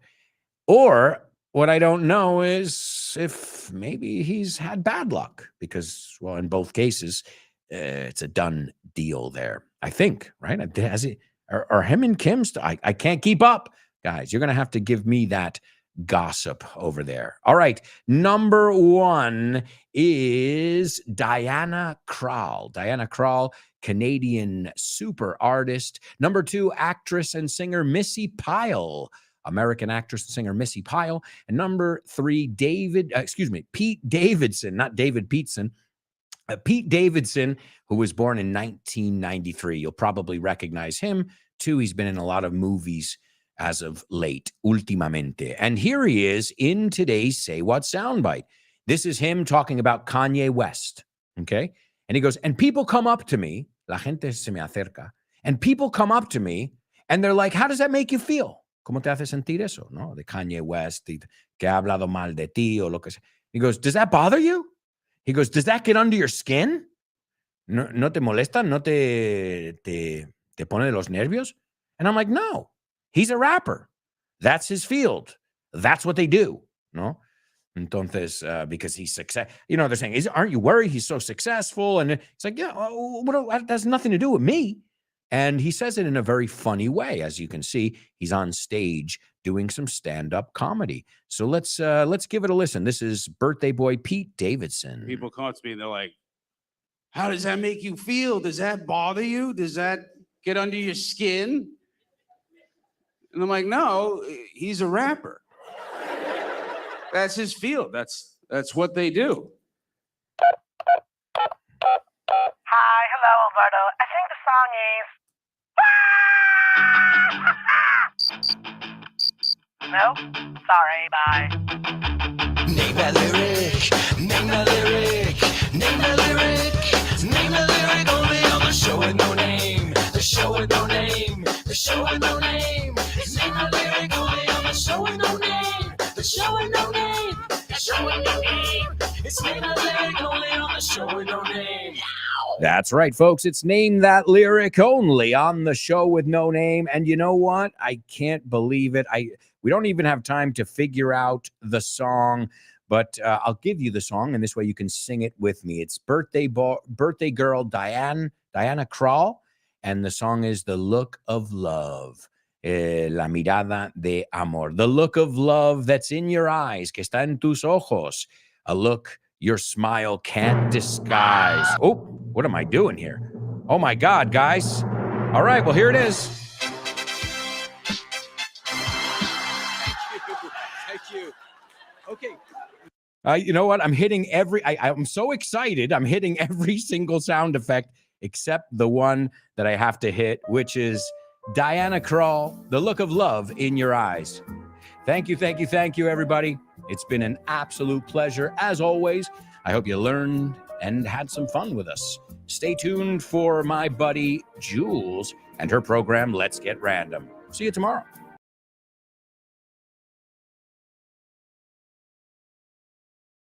Or what I don't know is if maybe he's had bad luck because, well, in both cases, it's a done deal there. I think, right? Has he, are him and Kim I can't keep up. Guys, you're going to have to give me that gossip over there. All right. Number 1 is Diana Krall. Diana Krall, Canadian super artist. Number 2, actress and singer Missy Pyle. American actress and singer Missy Pyle. And number 3, Pete Davidson, not David Peterson. Pete Davidson, who was born in 1993. You'll probably recognize him too. He's been in a lot of movies as of late, últimamente. And here he is in today's Say What soundbite. This is him talking about Kanye West, okay? And he goes, and people come up to me, la gente se me acerca, and people come up to me, and they're like, how does that make you feel? ¿Cómo te hace sentir eso? No, de Kanye West, que ha hablado mal de ti, o lo que sea. He goes, does that bother you? He goes, does that get under your skin? No te molesta? ¿No te pone de los nervios? And I'm like, no. He's a rapper. That's his field. That's what they do, no? Entonces, because he's success, they're saying, aren't you worried he's so successful? And it's like, yeah, that has nothing to do with me. And he says it in a very funny way. As you can see, he's on stage doing some stand-up comedy. So let's give it a listen. This is birthday boy Pete Davidson. People come up to me and they're like, how does that make you feel? Does that bother you? Does that get under your skin? And I'm like, no, he's a rapper. That's his field. That's what they do. Hi, hello, Alberto. I think the song is. No? Sorry, bye. Name that lyric, name that lyric, name that lyric, name that lyric only on the show with no name, the show with no name, the show with no name. Name that lyric only on the show with no name, the show with no name, the show with no name. It's name that lyric only on the show with no name. That's right, folks. It's Name That Lyric only on the show with no name. And you know what? I can't believe it. We don't even have time to figure out the song, but I'll give you the song, and this way you can sing it with me. It's birthday girl Diana Krall, and the song is The Look of Love. La mirada de amor. The look of love that's in your eyes, que está en tus ojos. A look your smile can't disguise. Oh, what am I doing here? Oh my God, guys. All right, well, here it is. Thank you. Okay. You know what? I'm hitting I'm so excited. I'm hitting every single sound effect except the one that I have to hit, which is Diana Krall, The Look of Love in Your Eyes. Thank you, everybody. It's been an absolute pleasure, as always. I hope you learned and had some fun with us. Stay tuned for my buddy Jules and her program, Let's Get Random. See you tomorrow.